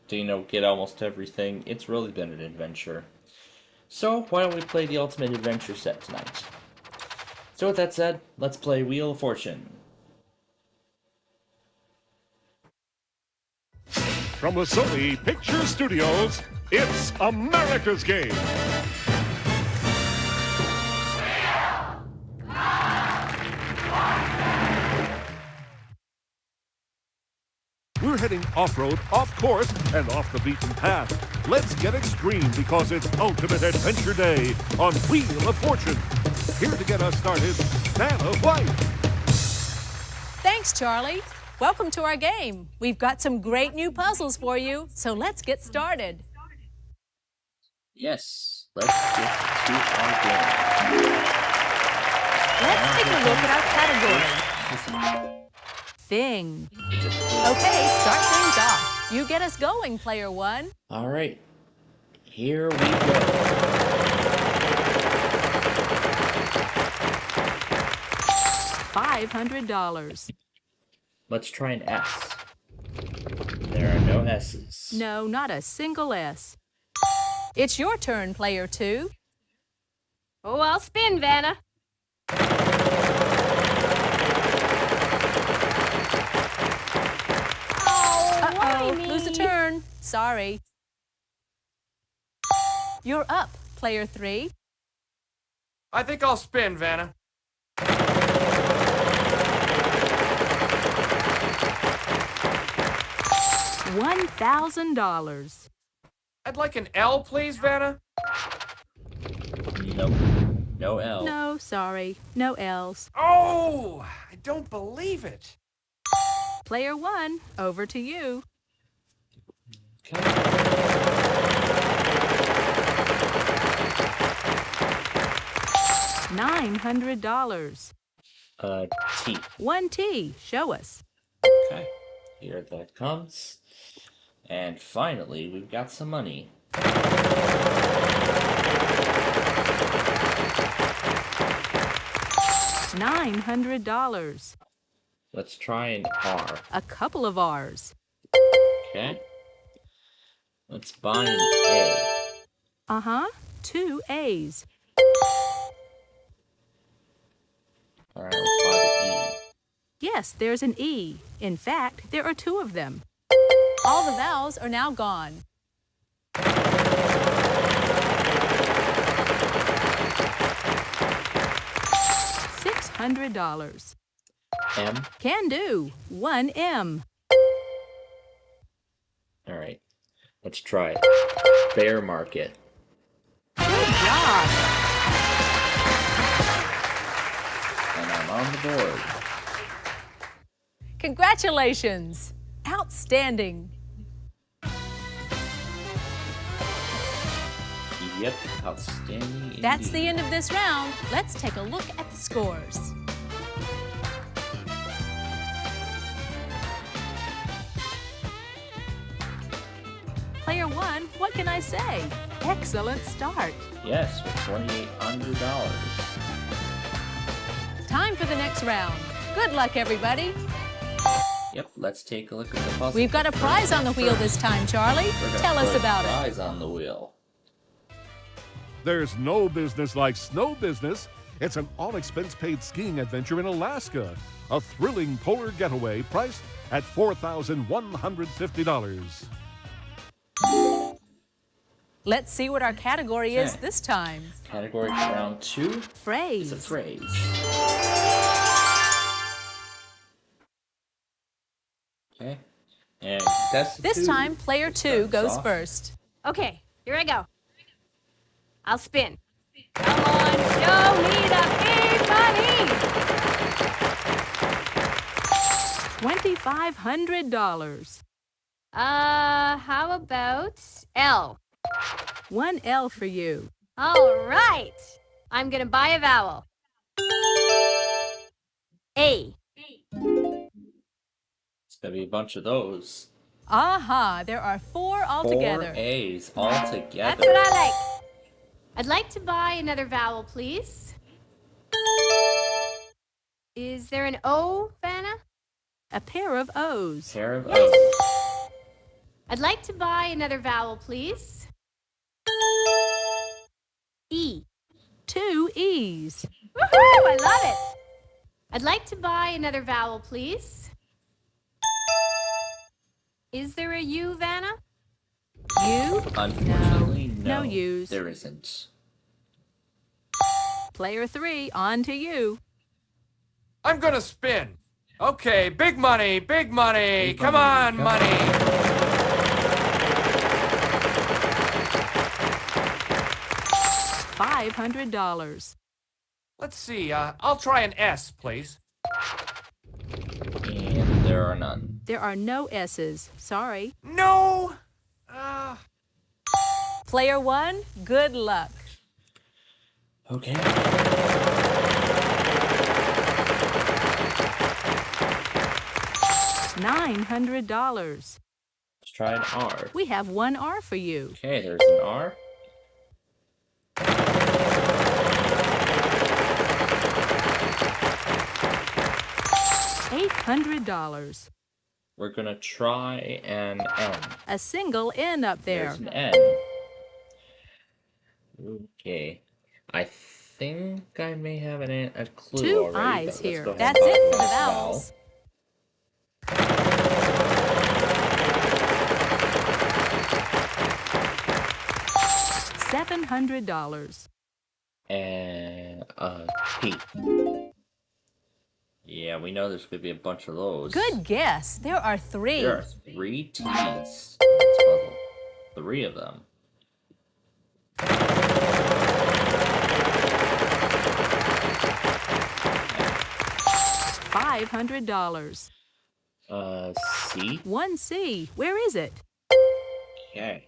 to get almost everything. It's really been an adventure. So why don't we play the Ultimate Adventure set tonight? So with that said, let's play Wheel of Fortune. From the Sony Picture Studios, it's America's Game. We're heading off-road, off-course, and off the beaten path. Let's get extreme because it's Ultimate Adventure Day on Wheel of Fortune. Here to get us started, Vanna White. Thanks, Charlie. Welcome to our game. We've got some great new puzzles for you, so let's get started. Yes, let's get to our game. Let's take a look at our category. Thing. Okay, start things off. You get us going, player one. All right, here we go. $500. Let's try an S. There are no S's. No, not a single S. It's your turn, player two. Oh, I'll spin, Vanna. Uh-oh, me. lose a turn. Sorry. You're up, player three. I think I'll spin, Vanna. $1,000. I'd like an L, please, Vanna. Nope, no L. No, sorry. No L's. Oh, I don't believe it. Player one, over to you. $900. T. One T. Show us. Okay, here that comes. And finally, we've got some money. $900. Let's try an R. A couple of R's. Okay. Let's buy an A. Uh-huh. 2 A's. All right, let's buy the E. Yes, there's an E. In fact, there are 2 of them. All the vowels are now gone. $600. M. Can do. 1 M. All right, let's try it. Bear market. Good job. And I'm on the board. Congratulations. Outstanding. Yep, outstanding. That's indeed. the end of this round. Let's take a look at the scores. Player one, what can I say? Excellent start. Yes, with $2,800. Time for the next round. Good luck, everybody. Yep, let's take a look at the puzzle. We've got a prize on the wheel this time, Charlie. We're gonna Tell us put about it. prize on the wheel. There's no business like snow business. It's an all-expense-paid skiing adventure in Alaska. A thrilling polar getaway priced at $4,150. Let's see what our category is Okay. this time. Category for round 2 Phrase. is a phrase. Okay. And This time, player two goes off. first. Okay, here I go. I'll spin. Come on, show me the big money. $2,500. How about L? One L for you. All right. I'm gonna buy a vowel. A. It's gonna be a bunch of those. Aha, there are four altogether. 4 A's all together. That's what I like. I'd like to buy another vowel, please. Is there an O, Vanna? A pair of O's. Pair of Yes. O's. I'd like to buy another vowel, please. E. 2 E's. Woohoo! I love it. I'd like to buy another vowel, please. Is there a U, Vanna? U? Unfortunately, No U's. there isn't. Player three, on to you. I'm gonna spin. Okay, big money, big money. Big Come money, on, come money. $500. Let's see, I'll try an S, please. And there are none. There are no S's. Sorry. No! Player one, good luck. Okay. $900. Let's try an R. We have one R for you. Okay, there's an R. $800. We're gonna try an N. A single N up there. There's an N. Okay. I think I may have a clue Two already. I's but let's here. go ahead That's and it for the this vowel. vowels. $700. And P. Yeah, we know there's gonna be a bunch of those. Good guess. There are 3. There are 3 T's in this puzzle. 3 of them. $500. C. 1 C. Where is it? Okay.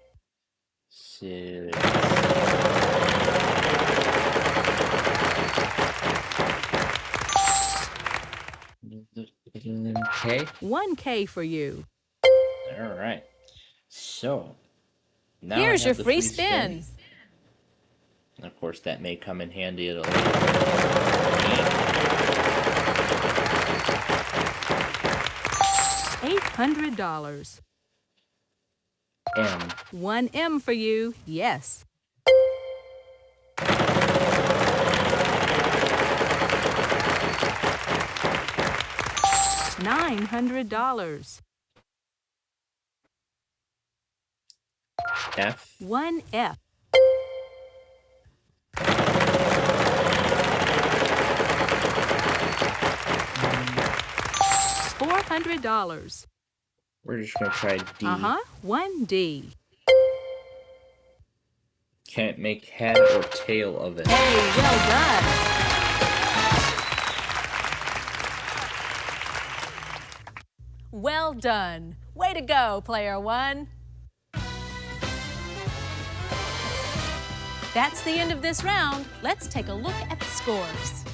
6. K. 1 K for you. All right. So now Here's I your have the free free spin. And of course, that may come in handy at a later game. $800. M. 1 M for you. Yes. $900. F. 1 F. $400. We're just gonna try D. 1 D. Can't make head or tail of it. Hey, well done. Well done. Way to go, player one. That's the end of this round. Let's take a look at the scores.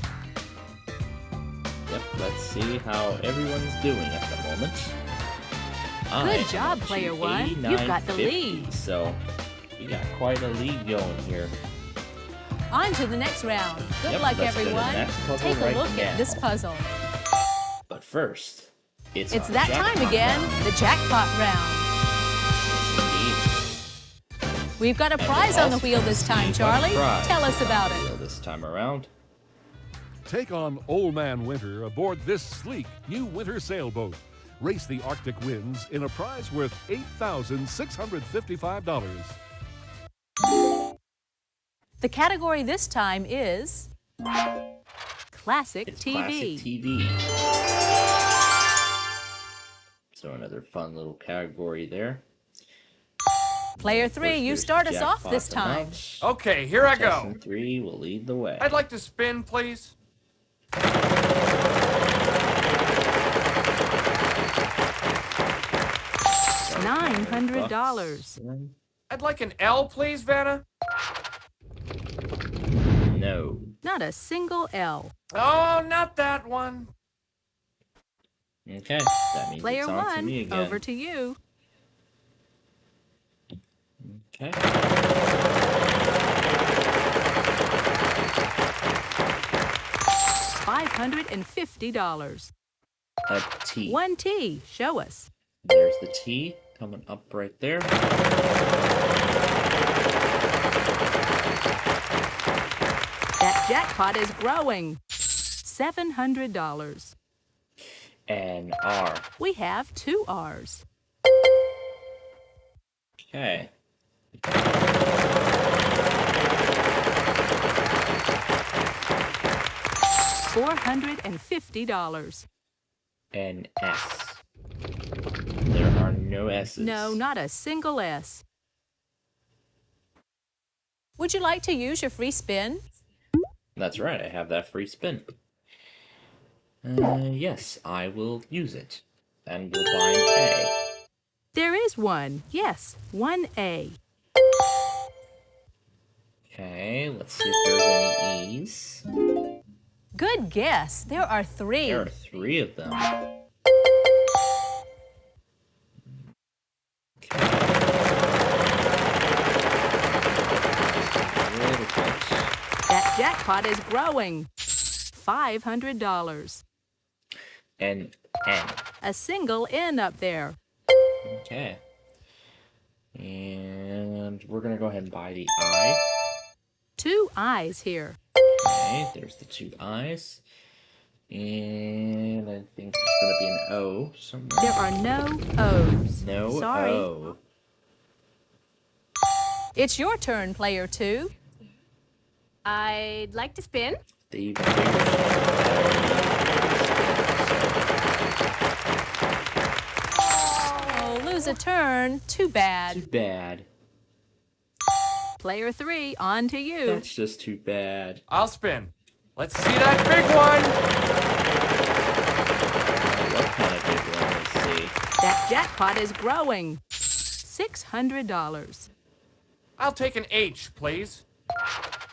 Yep, let's see how everyone's doing at the moment. Good job, player one. You've got the lead. So we got quite a lead going here. On to the next round. Good Yep, luck, let's go to the everyone. next puzzle Take a right look now. at this puzzle. But first, it's It's our that time jackpot again, round. the jackpot round. Indeed. We've got a And prize on the also wheel this time, we've got a Charlie. prize Tell us on about the it. wheel this time around. Take on Old Man Winter aboard this sleek new winter sailboat. Race the Arctic winds in a prize worth $8,655. The category this time is Classic It's TV. classic TV. So another fun little category there. Player Of course, 3, you there's start the us off jackpot this time. amount. Okay, here I go. Contestant 3 will lead the way. I'd like to spin, please. $900. I'd like an L, please, Vanna. No. Not a single L. Oh, not that one. Okay, that means Player it's on to 1, me again. over to you. Okay. $550. A T. One T. Show us. There's the T coming up right there. That jackpot is growing. $700. And R. We have 2 R's. Okay. $450. And S. There are no S's. No, not a single S. Would you like to use your free spin? That's right, I have that free spin. Yes, I will use it. And we'll find A. There is one. Yes, 1A. Okay, let's see if there's any E's. Good guess. There are 3. There are 3 of them. That jackpot is growing. $500. And N. A single N up there. Okay. And we're gonna go ahead and buy the I. 2 I's here. Okay, there's the 2 I's. And I think there's gonna be an O somewhere. There are no O's. No Sorry. O. It's your turn, player 2. I'd like to spin. The even bigger chance Oh, lose a turn. Too Too bad. bad. Player 3, on to you. That's just too bad. I'll spin. Let's see that big one. What kind of big one? Let's see. That jackpot is growing. $600. I'll take an H, please.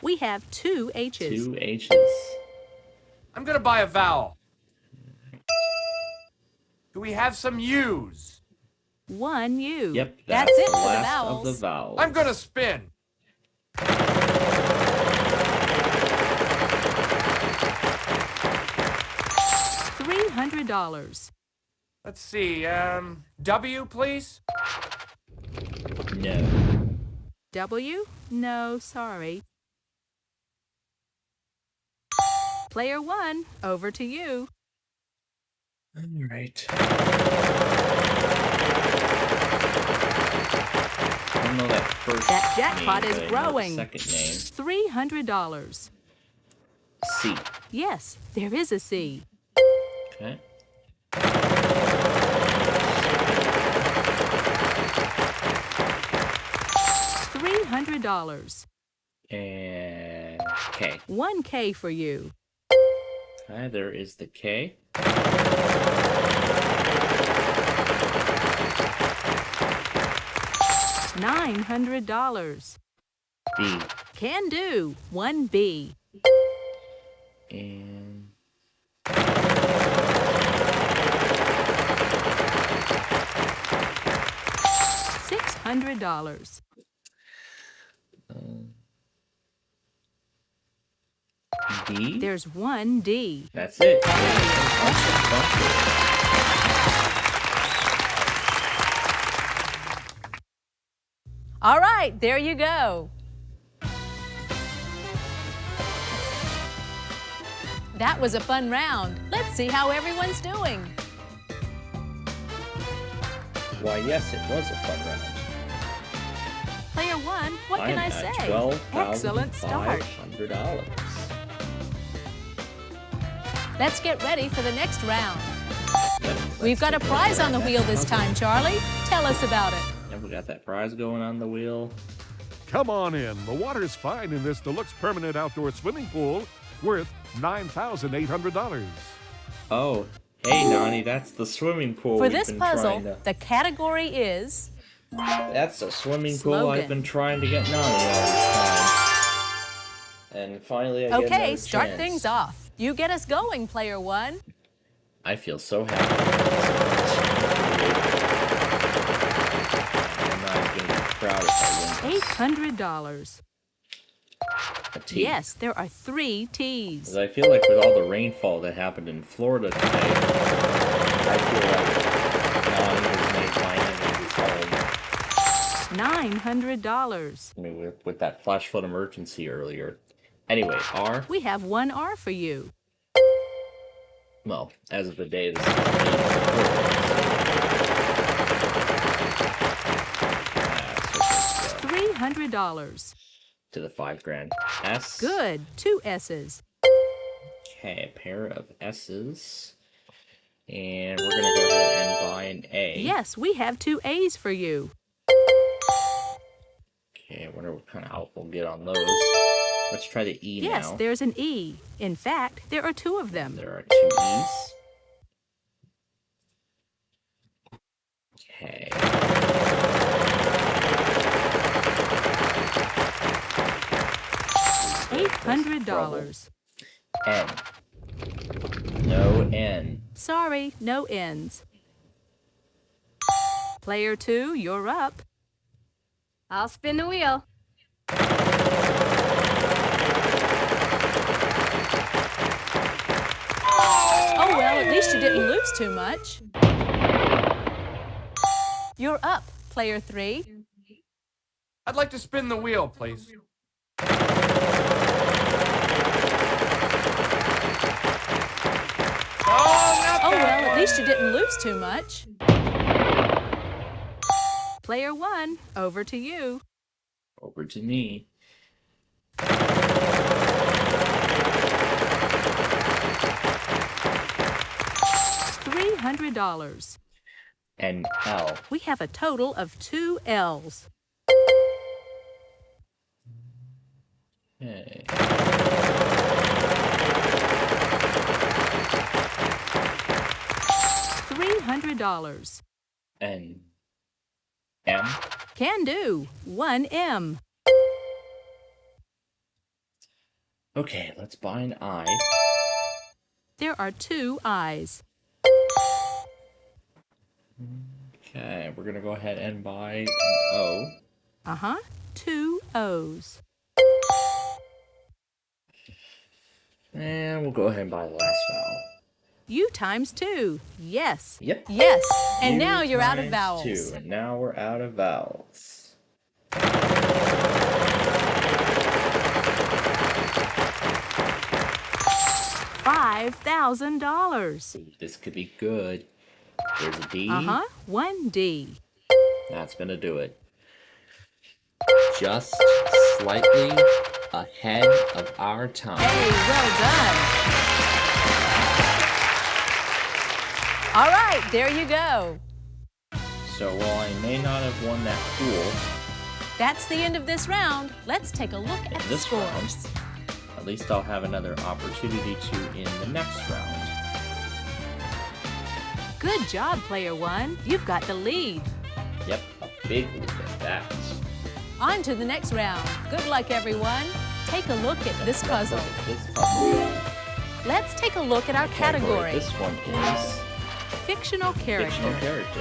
We have 2 H's. 2 H's. I'm gonna buy a vowel. Do we have some U's? 1 U. Yep, That's it the for the last vowels. of the vowels. I'm gonna spin. $300. Let's see, W, please? No. W? No, sorry. Player 1, over to you. All right. I don't know that first That jackpot name, is but I know the growing. second name. $300. C. Yes, there is a C. Okay. $300. And K. 1K for you. Okay, there is the K. $900. B. Can do. 1B. And $800. D. There's one D. That's it. All right, there you go. That was a fun round. Let's see how everyone's doing. Why, yes, it was a fun round. Player one, what can I say? Excellent start. $12,500. Let's get ready for the next round. We've got a prize on the wheel this time, Charlie. Tell us about it. And we got that prize going on the wheel. Come on in. The water's fine in this deluxe permanent outdoor swimming pool worth $9,800. Oh, hey, Nani, that's the swimming pool. For this puzzle, the category is... That's the swimming pool Slogan. I've been trying to get Nani all this time. And finally I get another Okay, start chance. things off. You get us going, player one. I feel so happy. I'm not going to be proud if I win this. $800. A T. Yes, there are 3 T's. 'Cause I feel like with all the rainfall that happened in Florida today, I feel like Nani has made my enemies home. $900. I mean, with that flash flood emergency earlier. Anyway, R. We have 1 R for you. Well, as of the day this is being recorded, so $300. to the $5,000. S. Good, 2 S's. Okay, a pair of S's. And we're going to go ahead and buy an A. Yes, we have 2 A's for you. Okay, I wonder what kind of help we'll get on those. Let's try the E Yes, now. there's an E. In fact, there are 2 of them. There are 2 E's. Okay. $800. N. No N. Sorry, no N's. Player 2, you're up. I'll spin the wheel. Oh, well, at least you didn't lose too much. You're up, player 3. I'd like to spin the wheel, please. Oh, well, at least you didn't lose too much. Player 1, over to you. Over to me. $300. And L. We have a total of 2 L's. Okay. $300. N. M. Can do. 1 M. Okay, let's buy an I. There are 2 I's. Okay, we're gonna go ahead and buy an O. Uh-huh. 2 O's. And we'll go ahead and buy the last vowel. U times 2. Yes. Yep. Yes. And U now you're out of times vowels. 2, and now we're out of vowels. $5,000. This could be good. There's a D. Uh-huh. 1 D. That's gonna do it. Just slightly ahead of our time. Hey, well done. All right, there you go. So while I may not have won that pool, That's the end of this round. Let's take a look at the this scores. round, at least I'll have another opportunity to in the next round. Good job, player 1. You've got the lead. Yep, a big lead at that. On to the next round. Good luck, everyone. Take a look at this puzzle. This puzzle Let's take a look at our category. This one is Fictional character. fictional character.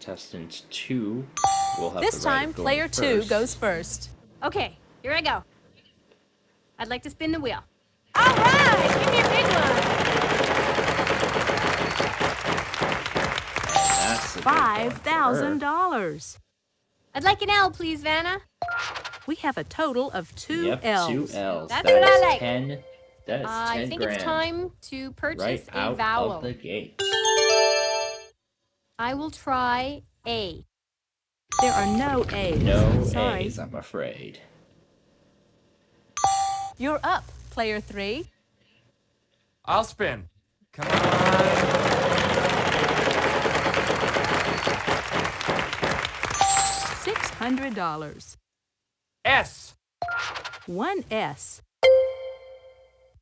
contestant 2 will have This the right time, of going player 2 first. goes first. Okay, here I go. I'd like to spin the wheel. All right, give me a big one. And that's a big one for her. $5,000. I'd like an L, please, Vanna. We have a total of 2 Yep, L's. 2 L's. That's That what I is like. 10. That is 10 I think grand. it's time to purchase Right a out vowel. of the gate. I will try A. There are no A's. No Sorry. A's, I'm afraid. You're up, player 3. I'll spin. Come on. $600. S. 1 S.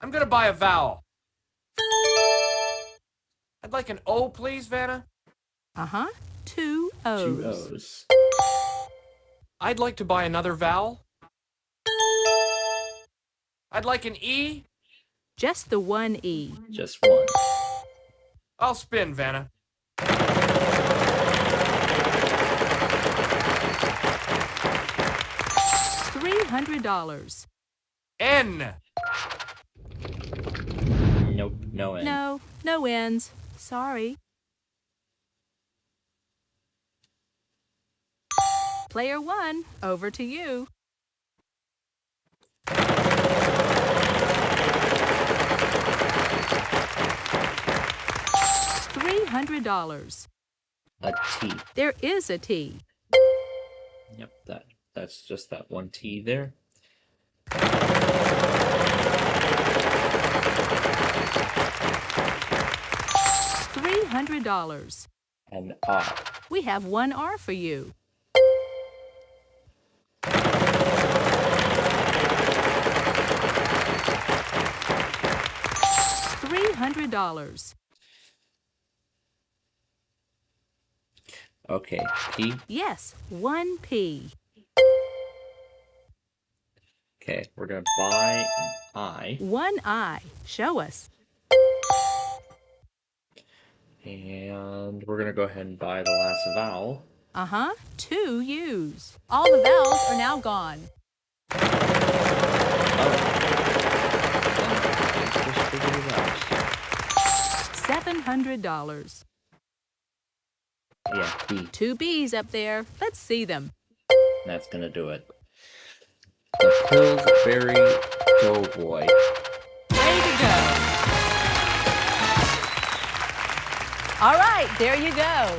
I'm gonna buy a vowel. I'd like an O, please, Vanna. 2 O's. 2 O's. I'd like to buy another vowel. I'd like an E. Just the 1 E. Just 1. I'll spin, Vanna. $300. N. Nope, no N. No, no N's. Sorry. Player 1, over to you. $300. A T. There is a T. Yep, that's just that 1 T there. $300. An R. We have 1 R for you. $300. Okay, P. Yes, 1 P. Okay, we're gonna buy an I. 1 I. Show us. And we're gonna go ahead and buy the last vowel. 2 U's. All the vowels are now gone. Oh. I just figured it out. $700. Yeah, B. 2 B's up there. Let's see them. That's gonna do it. The Pillsbury Doughboy. Way to go. All right, there you go.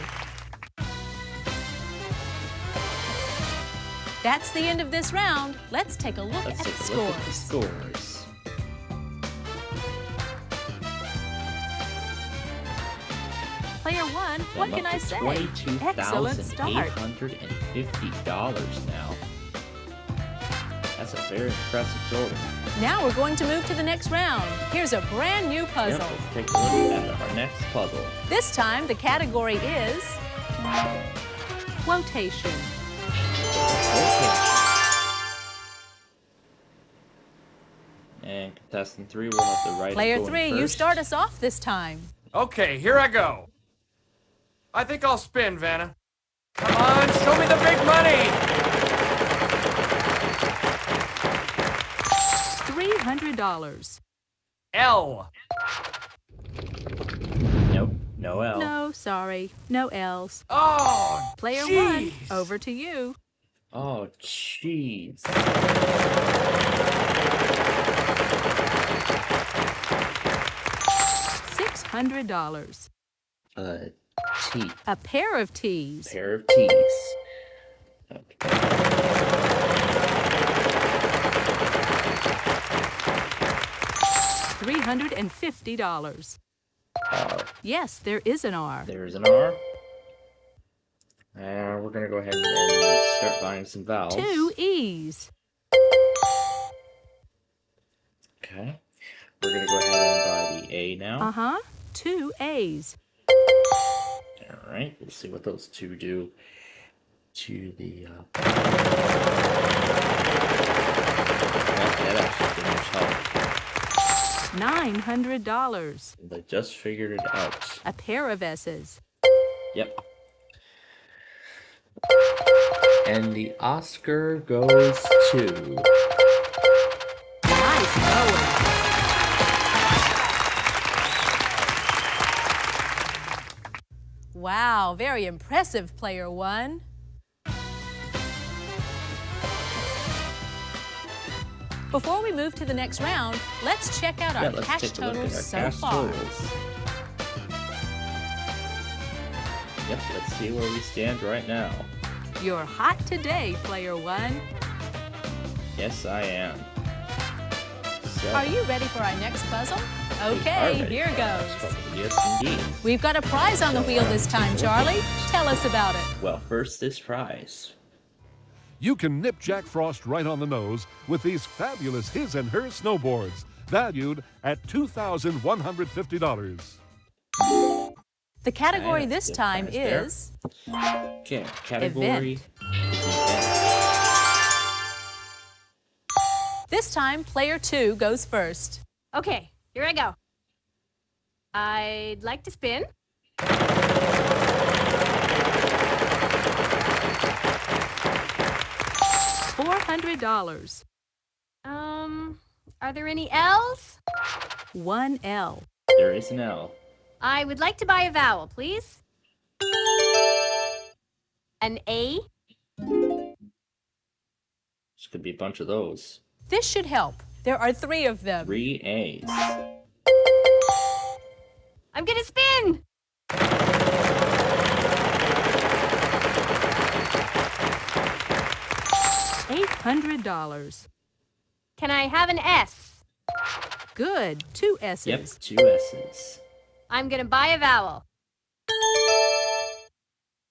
That's the end of this round. Let's take a look Let's at take the a look at the scores. scores. Player 1, what I'm can up I to say? $22,850 Excellent start. now. That's a very impressive total. Now we're going to move to the next round. Here's a brand new puzzle. Yep, let's take a look at our next puzzle. This time the category is quotation. And contestant 3 will have the right Player of going 3, you first. start us off this time. Okay, here I go. I think I'll spin, Vanna. Come on, show me the big money. $300. L. Nope, no L. No, sorry, no L's. Oh, Player jeez. 1, over to you. Oh, jeez. $600. A T. A pair of T's. Pair of T's. $350. R. Yes, there is an R. There's an R. And we're gonna go ahead and start buying some vowels. 2 E's. Okay. We're gonna go ahead and buy the A now. 2 A's. Alright, we'll see what those two do to the that actually didn't much help. $900. They just figured it out. A pair of S's. Yep. And the Oscar goes to... Nice going. Wow, very impressive, player one. Before we move to the next round, let's check out our let's cash take a look at totals our so cash far. totals. Yep, let's see where we stand right now. You're hot today, player one. Yes, I am. Are you ready for our next puzzle? Okay, here goes. Yes, indeed. We've got a prize on the wheel this time, Charlie. Tell us about it. Well, first this prize. You can nip Jack Frost right on the nose with these fabulous his and her snowboards, valued at $2,150. The category Okay, that's this a good time prize there. is Okay, category Event. is event. This time, player two goes first. Okay, here I go. I'd like to spin. $400. Are there any L's? One L. There is an L. I would like to buy a vowel, please. An A? This could be a bunch of those. This should help. There are three of them. 3 A's. I'm gonna spin! $800. Can I have an S? Good. Two S's. Yep, 2 S's. I'm gonna buy a vowel.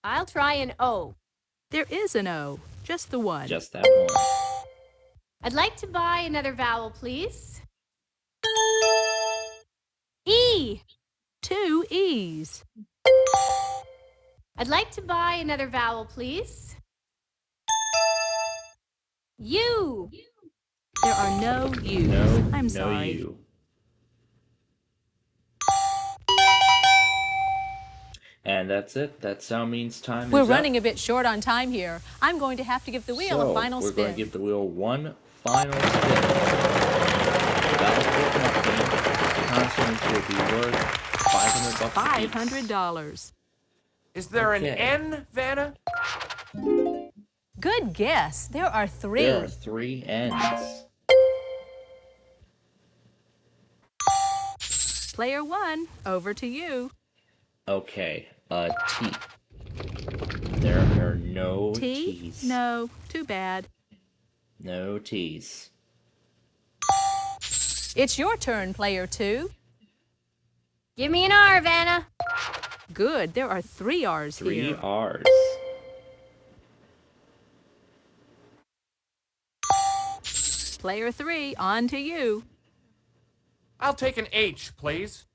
I'll try an O. There is an O. Just the one. Just that one. I'd like to buy another vowel, please. E. Two E's. I'd like to buy another vowel, please. U. There are no U's. No, I'm no sorry. U. And that's it. That sound means time We're is running up. a bit short on time here. I'm going to have to give the wheel a final we're spin. going to give the wheel one final spin. Vowels will connect. Consonants will be worth $500 apiece. $500. Is there an Okay. N, Vanna? Good guess. There are three. There are 3 N's. Player one, over to you. Okay, T. There are no T? T's. No, too bad. No T's. It's your turn, player two. Give me an R, Vanna. Good. There are three R's 3 here. R's. Player three, on to you. I'll take an H, please.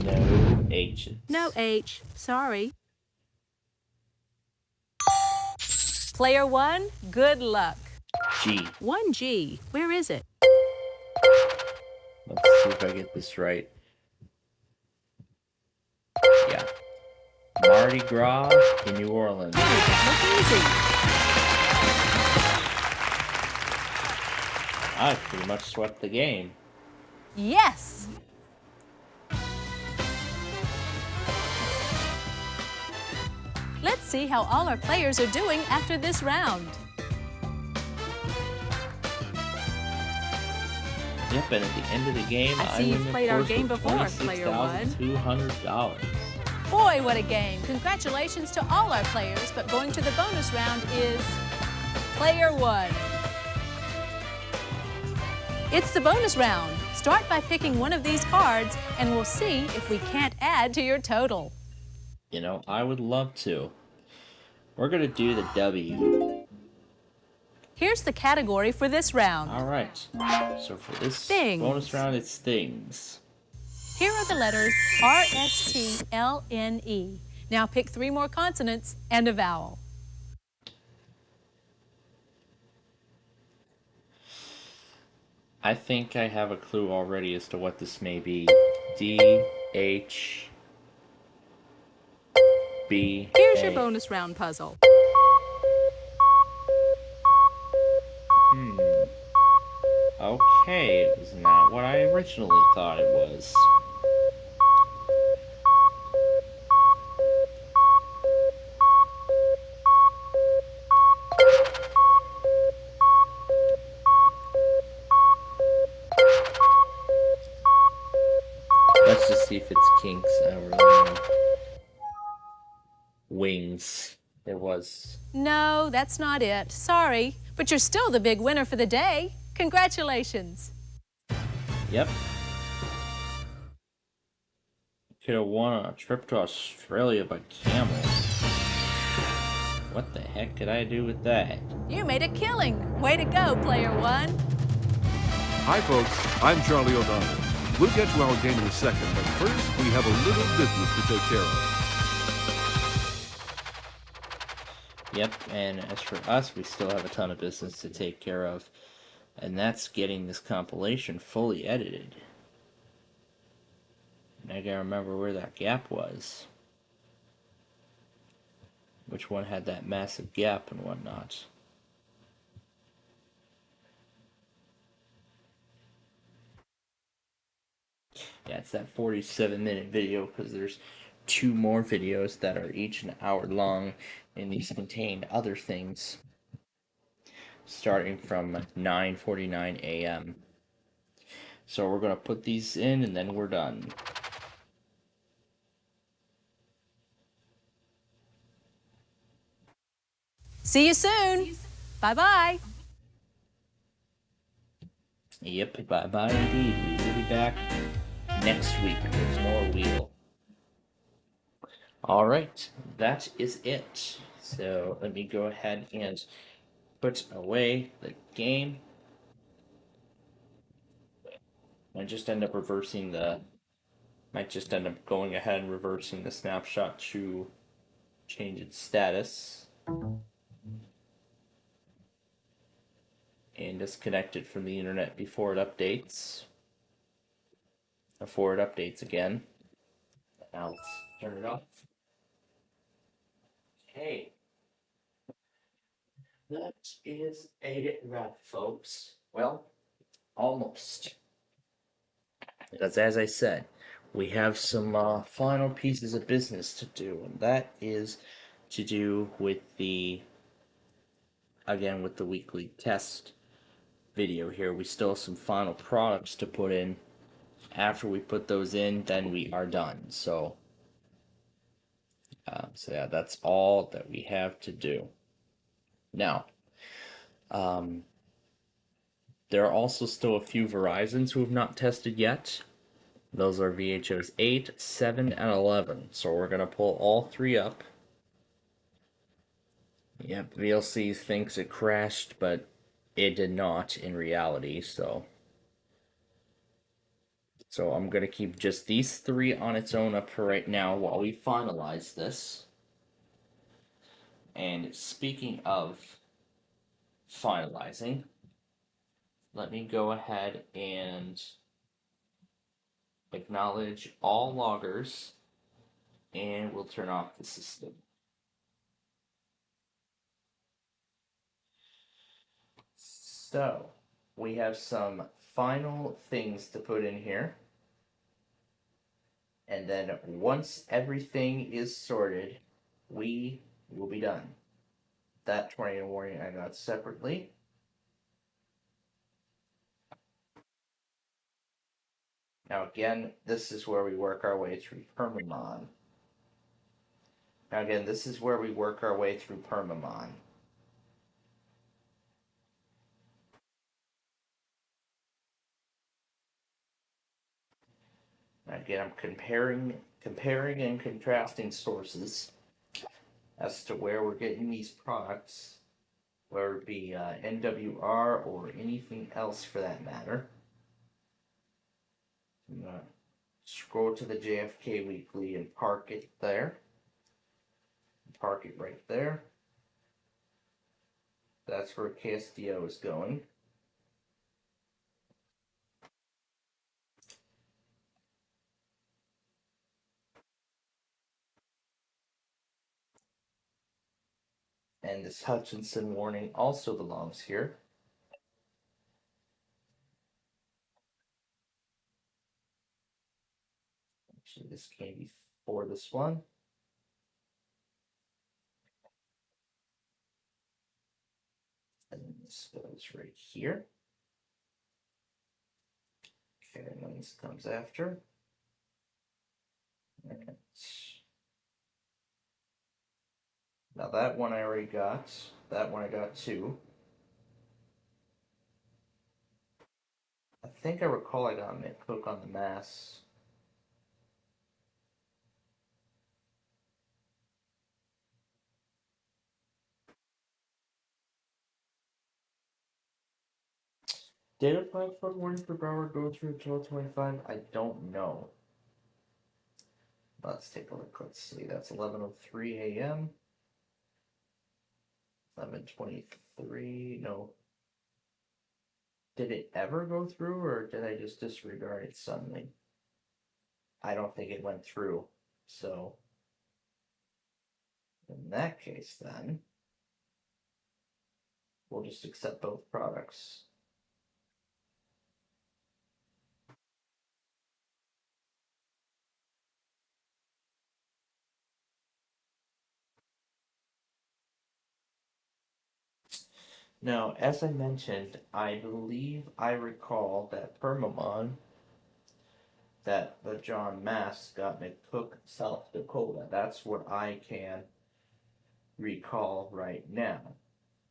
No H's. No H. Sorry. Player one, good luck. G. One G. Where is it? Let's see if I get this right. Yeah. Mardi Gras in New Orleans. Look easy. I pretty much swept the game. Yes. Let's see how all our players are doing after this round. Yep, and at the end of the game, I see you've win, of played our course, game with before, player one. $26,200. Boy, what a game. Congratulations to all our players, but going to the bonus round is player one. It's the bonus round. Start by picking one of these cards, and we'll see if we can't add to your total. You know, I would love to. We're going to do the W. Here's the category for this round. All right. So for this Things. bonus round, it's things. Here are the letters R-S-T-L-N-E. Now pick three more consonants and a vowel. I think I have a clue already as to what this may be. D, H, B. Here's your A. bonus round puzzle. Okay, it was not what I originally thought it was. Let's just see if it's kinks. I don't really know. Wings. It was. No, that's not it. Sorry. But you're still the big winner for the day. Congratulations. Yep. Could have won a trip to Australia by camel. What the heck could I do with that? You made a killing. Way to go, player one. Hi, folks. I'm Charlie O'Donnell. We'll get to our game in a second, but first we have a little business to take care of. Yep, and as for us, we still have a ton of business to take care of, and that's getting this compilation fully edited. And I gotta remember where that gap was. Which one had that massive gap and whatnot. Yeah, it's that 47-minute video because there's 2 more videos that are each an hour long, and these contain other things starting from 9:49 a.m. So we're gonna put these in and then we're done. See you soon. Bye-bye. Yep, bye indeed. We will be back next week with more Wheel. Alright, that is it. So let me go ahead and put away the game. I just end up reversing the... Might just end up going ahead and reversing the snapshot to change its status. And disconnect it from the internet before it updates. Before it updates again. Now let's turn it off. Okay. That is a wrap, folks. Well, almost. Because as I said, we have some final pieces of business to do, and that is to do with the, again, with the weekly test video here. We still have some final products to put in. After we put those in, then we are done. So yeah, that's all that we have to do. Now, there are also still a few Verizons who have not tested yet. Those are VHOs 8, 7, and 11. So we're going to pull all 3 up. Yep, VLC thinks it crashed, but it did not in reality, so I'm going to keep just these 3 on its own up for right now while we finalize this. And speaking of finalizing, let me go ahead and acknowledge all loggers, and we'll turn off the system. So, we have some final things to put in here. And then once everything is sorted, we will be done. That tornado warning I got separately. Now again, this is where we work our way through Permamon. Now again, this is where we work our way through Permamon. Now again, I'm comparing and contrasting sources as to where we're getting these products, whether it be NWR or anything else for that matter. I'm gonna scroll to the JFK Weekly and park it there. Park it right there. That's where KSDO is going. And this Hutchinson warning also belongs here. Actually, this came before this one. And then this goes right here. Okay, and then this comes after. And now that one I already got. That one I got too. I think I recall I got McCook on the mass. Did a 5-foot warning per hour go through 1225? I don't know. Let's take a look. Let's see. That's 11:03 a.m. 11:23. No. Did it ever go through, or did I just disregard it suddenly? I don't think it went through. So, in that case, then, we'll just accept both products. Now, as I mentioned, I believe I recall that Permamon that the John Mass got McCook, South Dakota. That's what I can recall right now.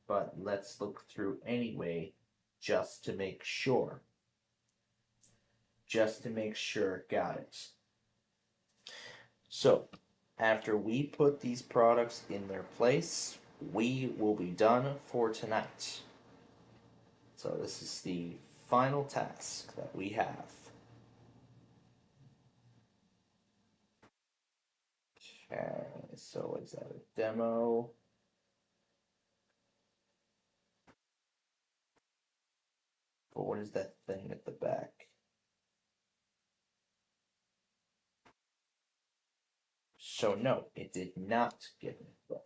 But let's look through anyway, just to make sure. Just to make sure, got it. So, after we put these products in their place, we will be done for tonight. So this is the final task that we have. Okay, so is that a demo? But what is that thing at the back? So no, it did not get me a book.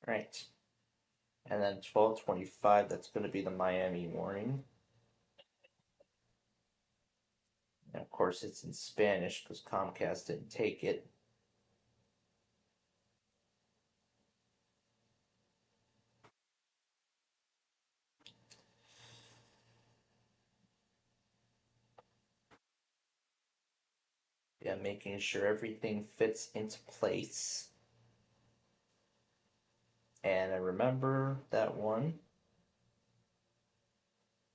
Right. And then 1225, that's going to be the Miami warning. And of course, it's in Spanish because Comcast didn't take it. Yeah, making sure everything fits into place. And I remember that one.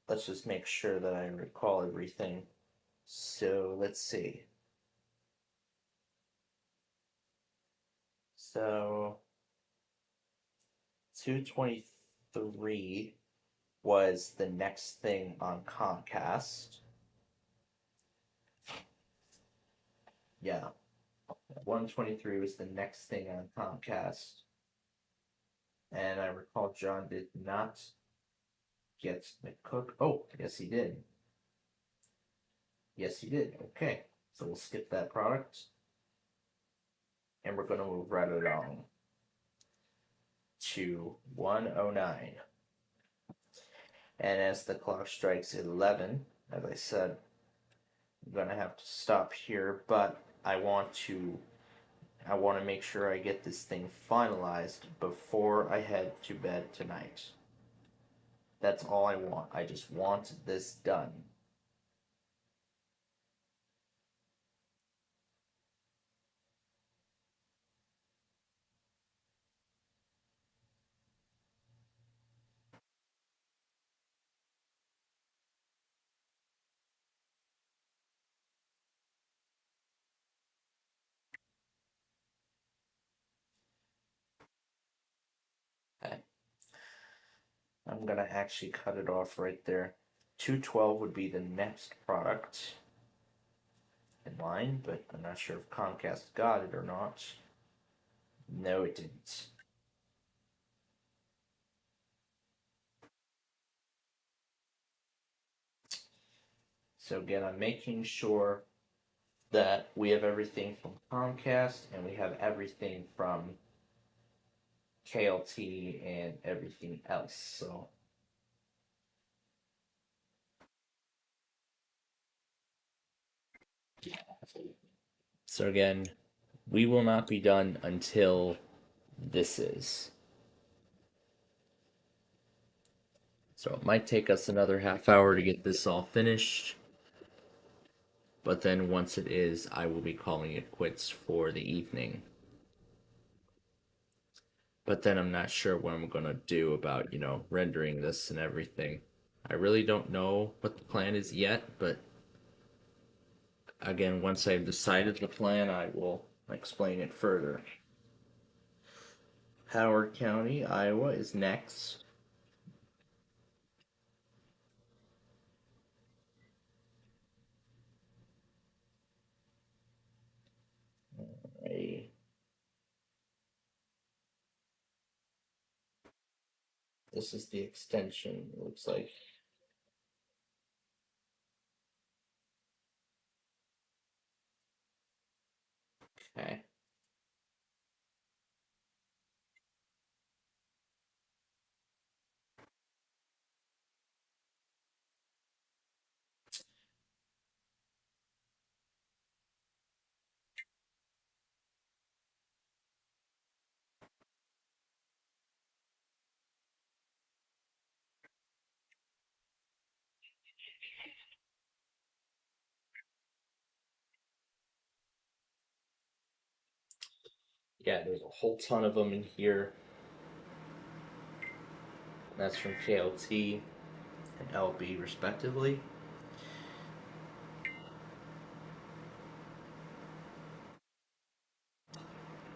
Let's just make sure that I recall everything. So let's see. So 223 was the next thing on Comcast. Yeah. 123 was the next thing on Comcast. And I recall John did not get McCook. Oh, yes, he did. Yes, he did. Okay. So we'll skip that product. And we're going to move right along to 109. And as the clock strikes 11, as I said, I'm going to have to stop here, but I want to make sure I get this thing finalized before I head to bed tonight. That's all I want. I just want this done. Okay. I'm going to actually cut it off right there. 212 would be the next product in line, but I'm not sure if Comcast got it or not. No, it didn't. So again, I'm making sure that we have everything from Comcast and we have everything from KLT and everything else. So again, we will not be done until this is. So it might take us another half hour to get this all finished. But then once it is, I will be calling it quits for the evening. But then I'm not sure what I'm gonna do about, rendering this and everything. I really don't know what the plan is yet, but again, once I've decided the plan, I will explain it further. Howard County, Iowa is next. Alrighty. This is the extension, it looks like. Okay. Yeah, there's a whole ton of them in here. That's from KLT and LB, respectively.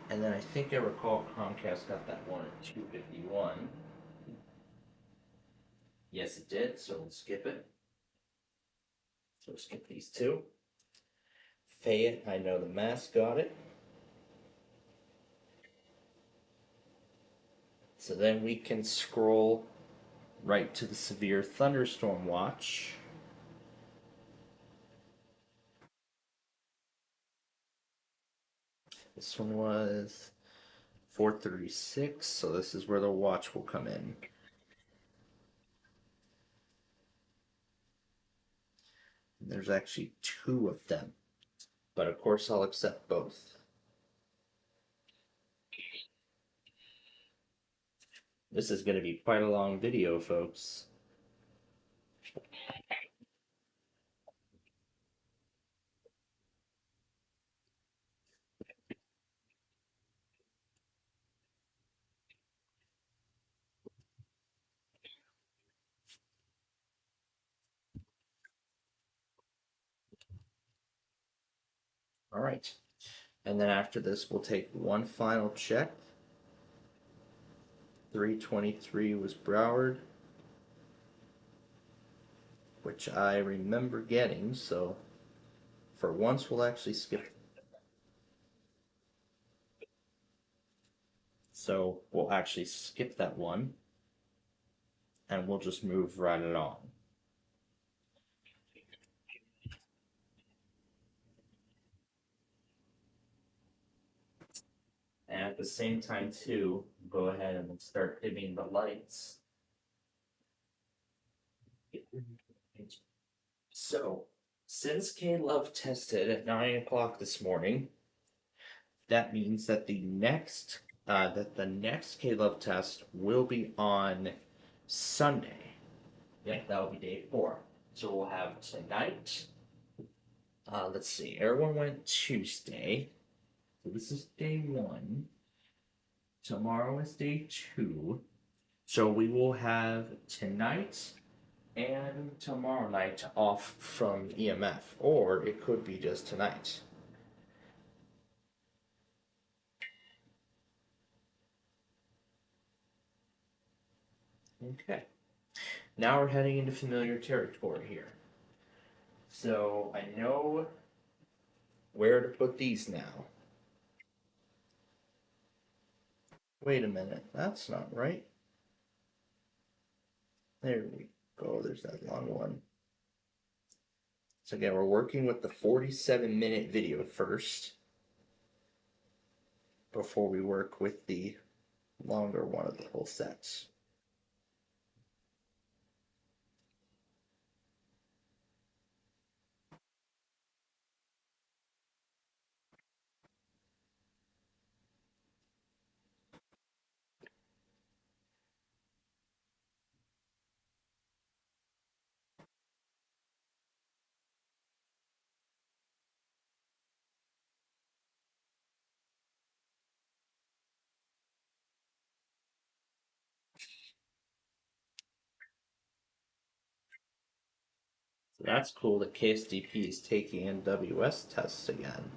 And then I think I recall Comcast got that one at 251. Yes, it did, so we'll skip it. So we'll skip these two. Fayette, I know the Mass got it. So then we can scroll right to the severe thunderstorm watch. This one was 436, so this is where the watch will come in. And there's actually two of them, but of course I'll accept both. This is going to be quite a long video, folks. All right. And then after this, we'll take one final check. 323 was Broward, which I remember getting, so for once we'll actually skip. So we'll actually skip that one, and we'll just move right along. And at the same time, too, go ahead and start dimming the lights. So, since K-Love tested at 9 o'clock this morning, that means that the next K-Love test will be on Sunday. Yep, that will be day 4. So we'll have tonight. Let's see. Everyone went Tuesday. So this is day 1. Tomorrow is day 2. So we will have tonight and tomorrow night off from EMF, or it could be just tonight. Okay. Now we're heading into familiar territory here. So I know where to put these now. Wait a minute, that's not right. There we go, there's that long one. So again, we're working with the 47-minute video first before we work with the longer one of the whole sets. So that's cool that KSDP is taking NWS tests again.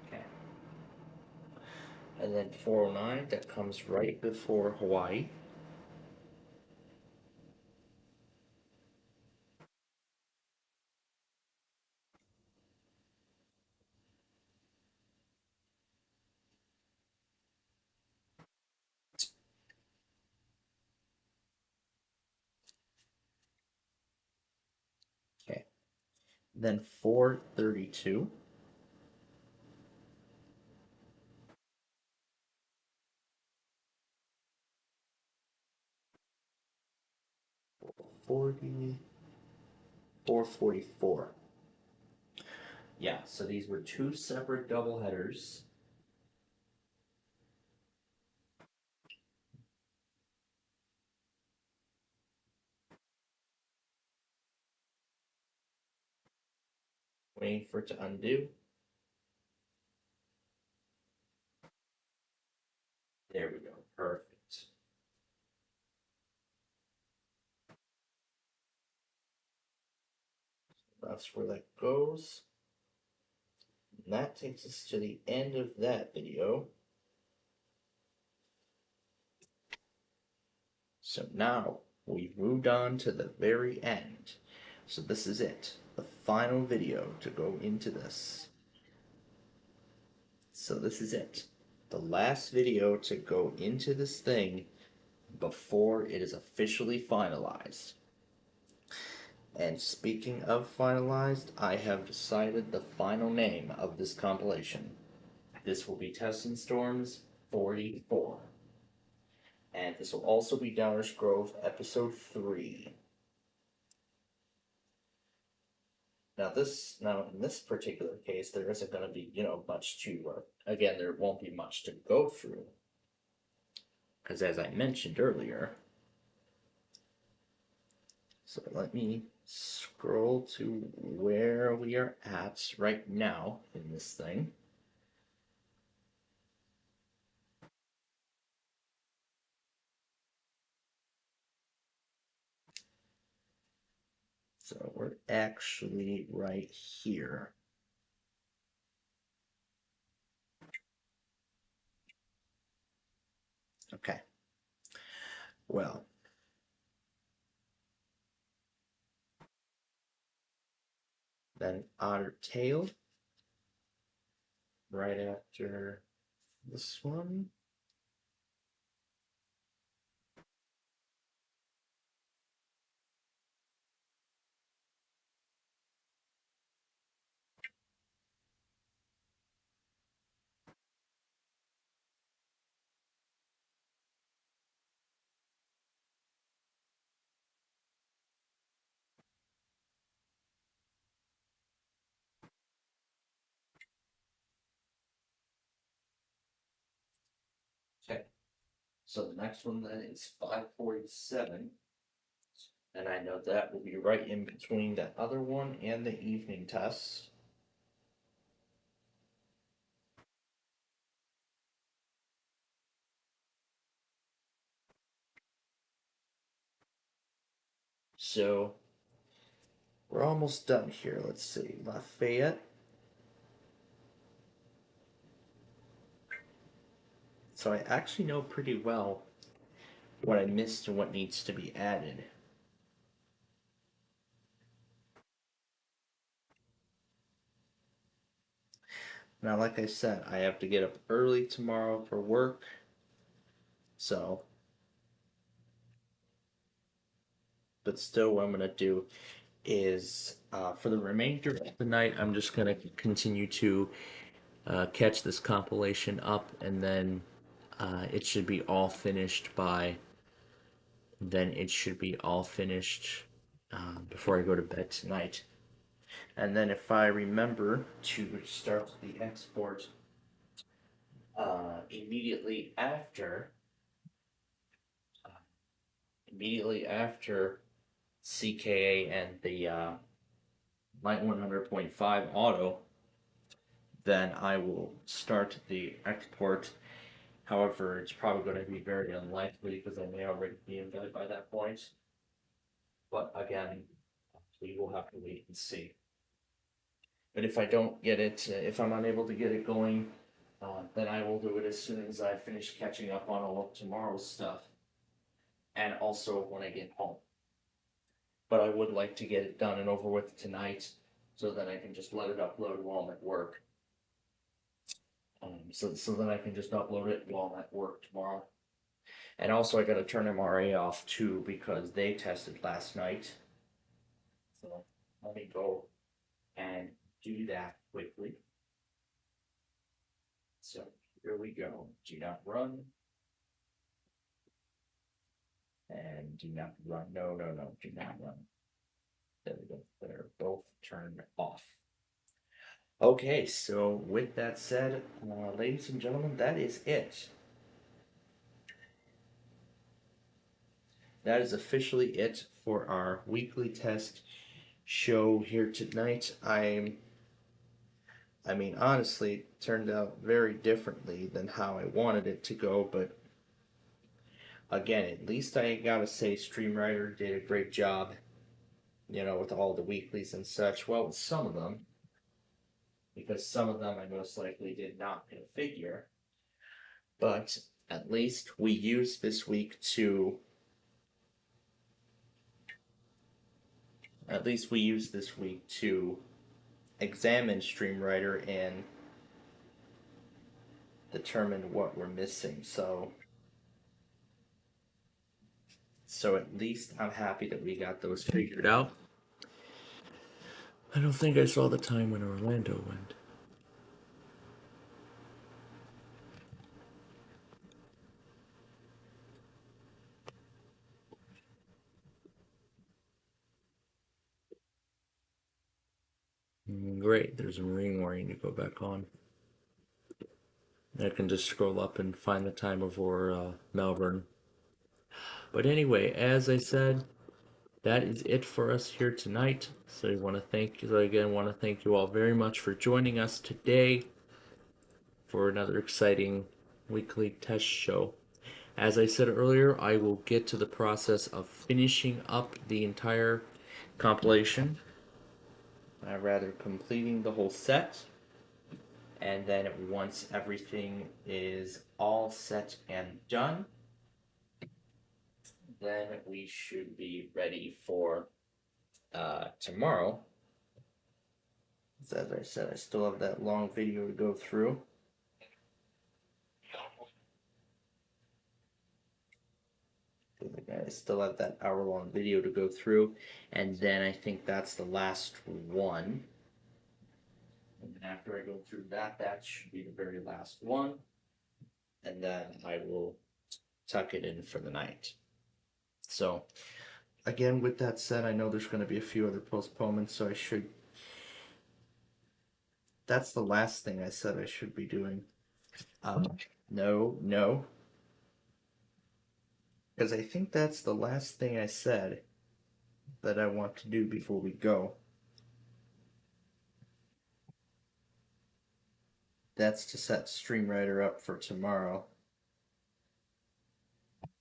Okay. And then 409, that comes right before Hawaii. Okay. Then 432. Forty 444. Yeah, so these were two separate double headers. Waiting for it to undo. There we go. Perfect. That's where that goes. And that takes us to the end of that video. So now we've moved on to the very end. So this is it. The final video to go into this. So this is it. The last video to go into this thing before it is officially finalized. And speaking of finalized, I have decided the final name of this compilation. This will be Testing Storms 44. And this will also be Downers Grove Episode 3. Now in this particular case, there isn't going to be, much to, again, there won't be much to go through. Because as I mentioned earlier, so let me scroll to where we are at right now in this thing. So we're actually right here. Okay. Well, then Otter Tail, right after this one. Okay. So the next one then is 547. And I know that will be right in between that other one and the evening tests. So we're almost done here. Let's see. Lafayette. So I actually know pretty well what I missed and what needs to be added. Now, like I said, I have to get up early tomorrow for work. So, but still, what I'm going to do is for the remainder of the night, I'm just going to continue to catch this compilation up, and then it should be all finished by. Then it should be all finished before I go to bed tonight. And then if I remember to start the export immediately after CKA and the Light 100.5 auto, then I will start the export. However, it's probably going to be very unlikely because I may already be in bed by that point. But again, we will have to wait and see. But if I don't get it, if I'm unable to get it going, then I will do it as soon as I finish catching up on all of tomorrow's stuff. And also when I get home. But I would like to get it done and over with tonight so that I can just let it upload while I'm at work. So then I can just upload it while I'm at work tomorrow. And also I gotta turn MRA off too because they tested last night. So let me go and do that quickly. So here we go. Do not run. And do not run. No, do not run. There we go. They're both turned off. Okay, so with that said, ladies and gentlemen, that is it. That is officially it for our weekly test show here tonight. I mean, honestly, it turned out very differently than how I wanted it to go, but again, at least I gotta say Streamwriter did a great job, with all the weeklies and such. Well, with some of them, because some of them I most likely did not configure, but at least we used this week to examine Streamwriter and determine what we're missing. So at least I'm happy that we got those figured out. I don't think I saw the time when Orlando went. Great, there's a Marine warning to go back on. I can just scroll up and find the time before Melbourne. But anyway, as I said, that is it for us here tonight. So I want to thank you all very much for joining us today for another exciting weekly test show. As I said earlier, I will get to the process of finishing up the entire compilation, rather completing the whole set. And then once everything is all set and done, then we should be ready for tomorrow. As I said, I still have that long video to go through. I still have that hour-long video to go through, and then I think that's the last one. And then after I go through that, that should be the very last one. And then I will tuck it in for the night. So, again, with that said, I know there's going to be a few other postponements, so that's the last thing I said I should be doing. No. Because I think that's the last thing I said that I want to do before we go. That's to set Streamwriter up for tomorrow.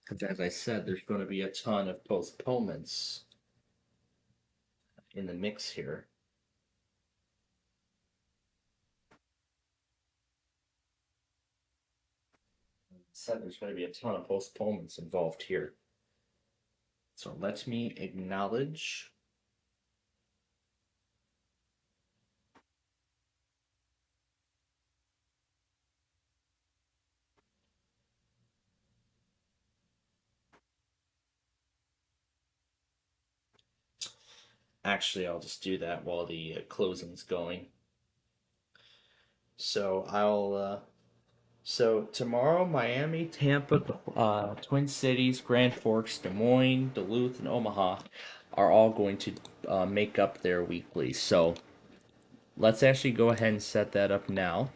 Because as I said, there's going to be a ton of postponements in the mix here. said there's going to be a ton of postponements involved here. So let me acknowledge. Actually, I'll just do that while the closing's going. So so tomorrow, Miami, Tampa, Twin Cities, Grand Forks, Des Moines, Duluth, and Omaha are all going to make up their weekly. So let's actually go ahead and set that up now.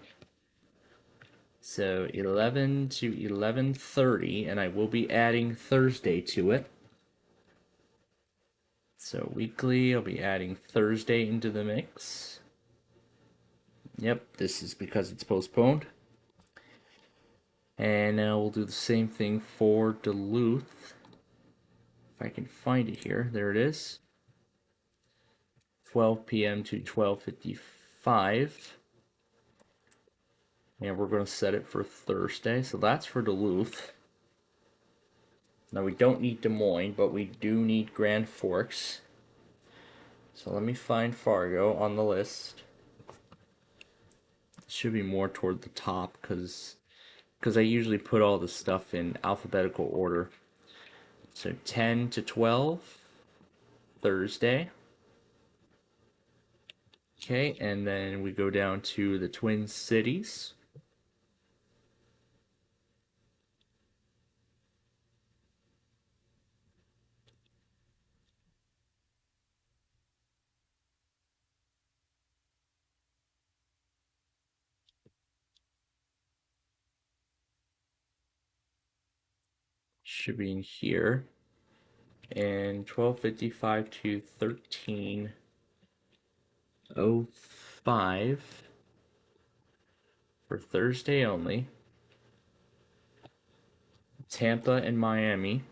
So 11 to 11:30, and I will be adding Thursday to it. So weekly, I'll be adding Thursday into the mix. Yep, this is because it's postponed. And now we'll do the same thing for Duluth. If I can find it here, there it is. 12 p.m. to 12:55. And we're going to set it for Thursday. So that's for Duluth. Now we don't need Des Moines, but we do need Grand Forks. So let me find Fargo on the list. It should be more toward the top because I usually put all the stuff in alphabetical order. So 10 to 12, Thursday. Okay, and then we go down to the Twin Cities. Should be in here. And 12:55 to 13:05 for Thursday only. Tampa and Miami.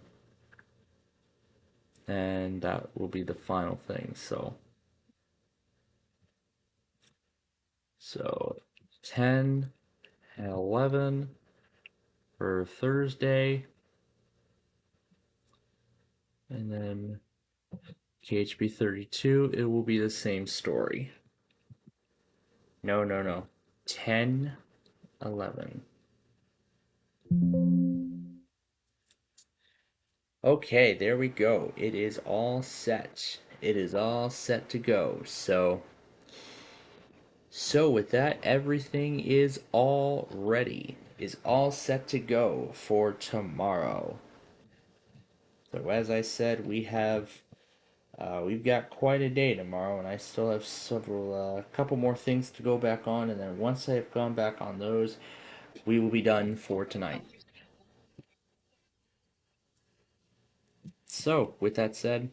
And that will be the final thing. So 10 and 11 for Thursday. And then KHB 32, it will be the same story. No. 10, 11. Okay, there we go. It is all set. It is all set to go. So with that, everything is all ready. Is all set to go for tomorrow. So as I said, we've got quite a day tomorrow, and I still have a couple more things to go back on, and then once I have gone back on those, we will be done for tonight. So with that said,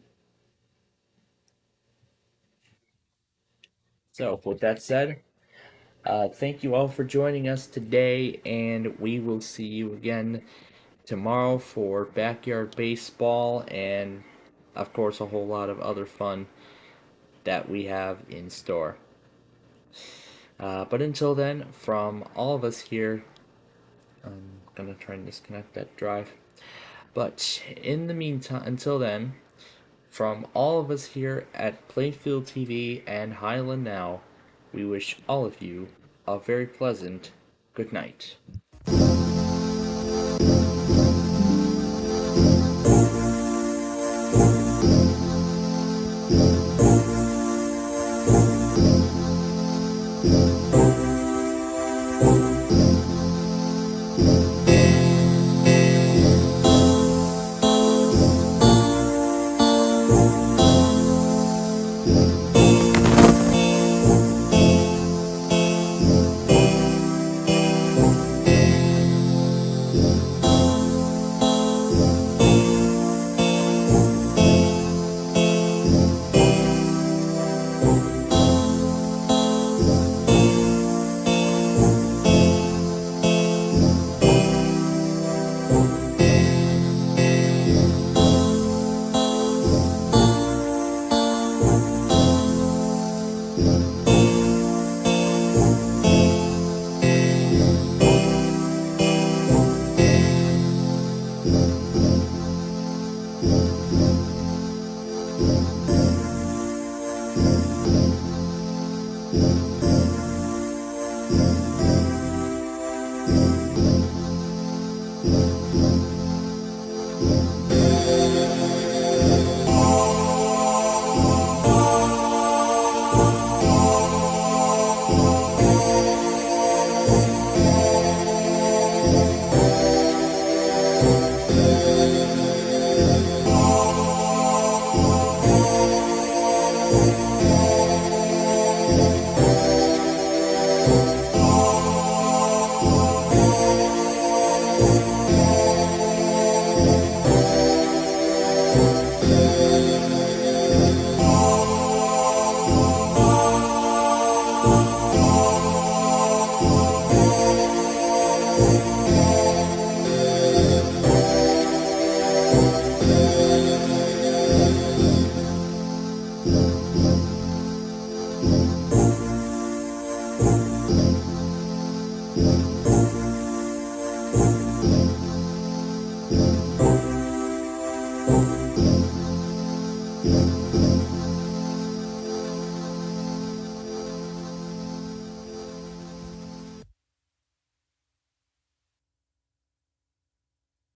thank you all for joining us today, and we will see you again tomorrow for backyard baseball and, of course, a whole lot of other fun that we have in store. But until then, from all of us here, I'm gonna try and disconnect that drive. But in the meantime, until then, from all of us here at Plainfield TV and Highland Now, we wish all of you a very pleasant good night.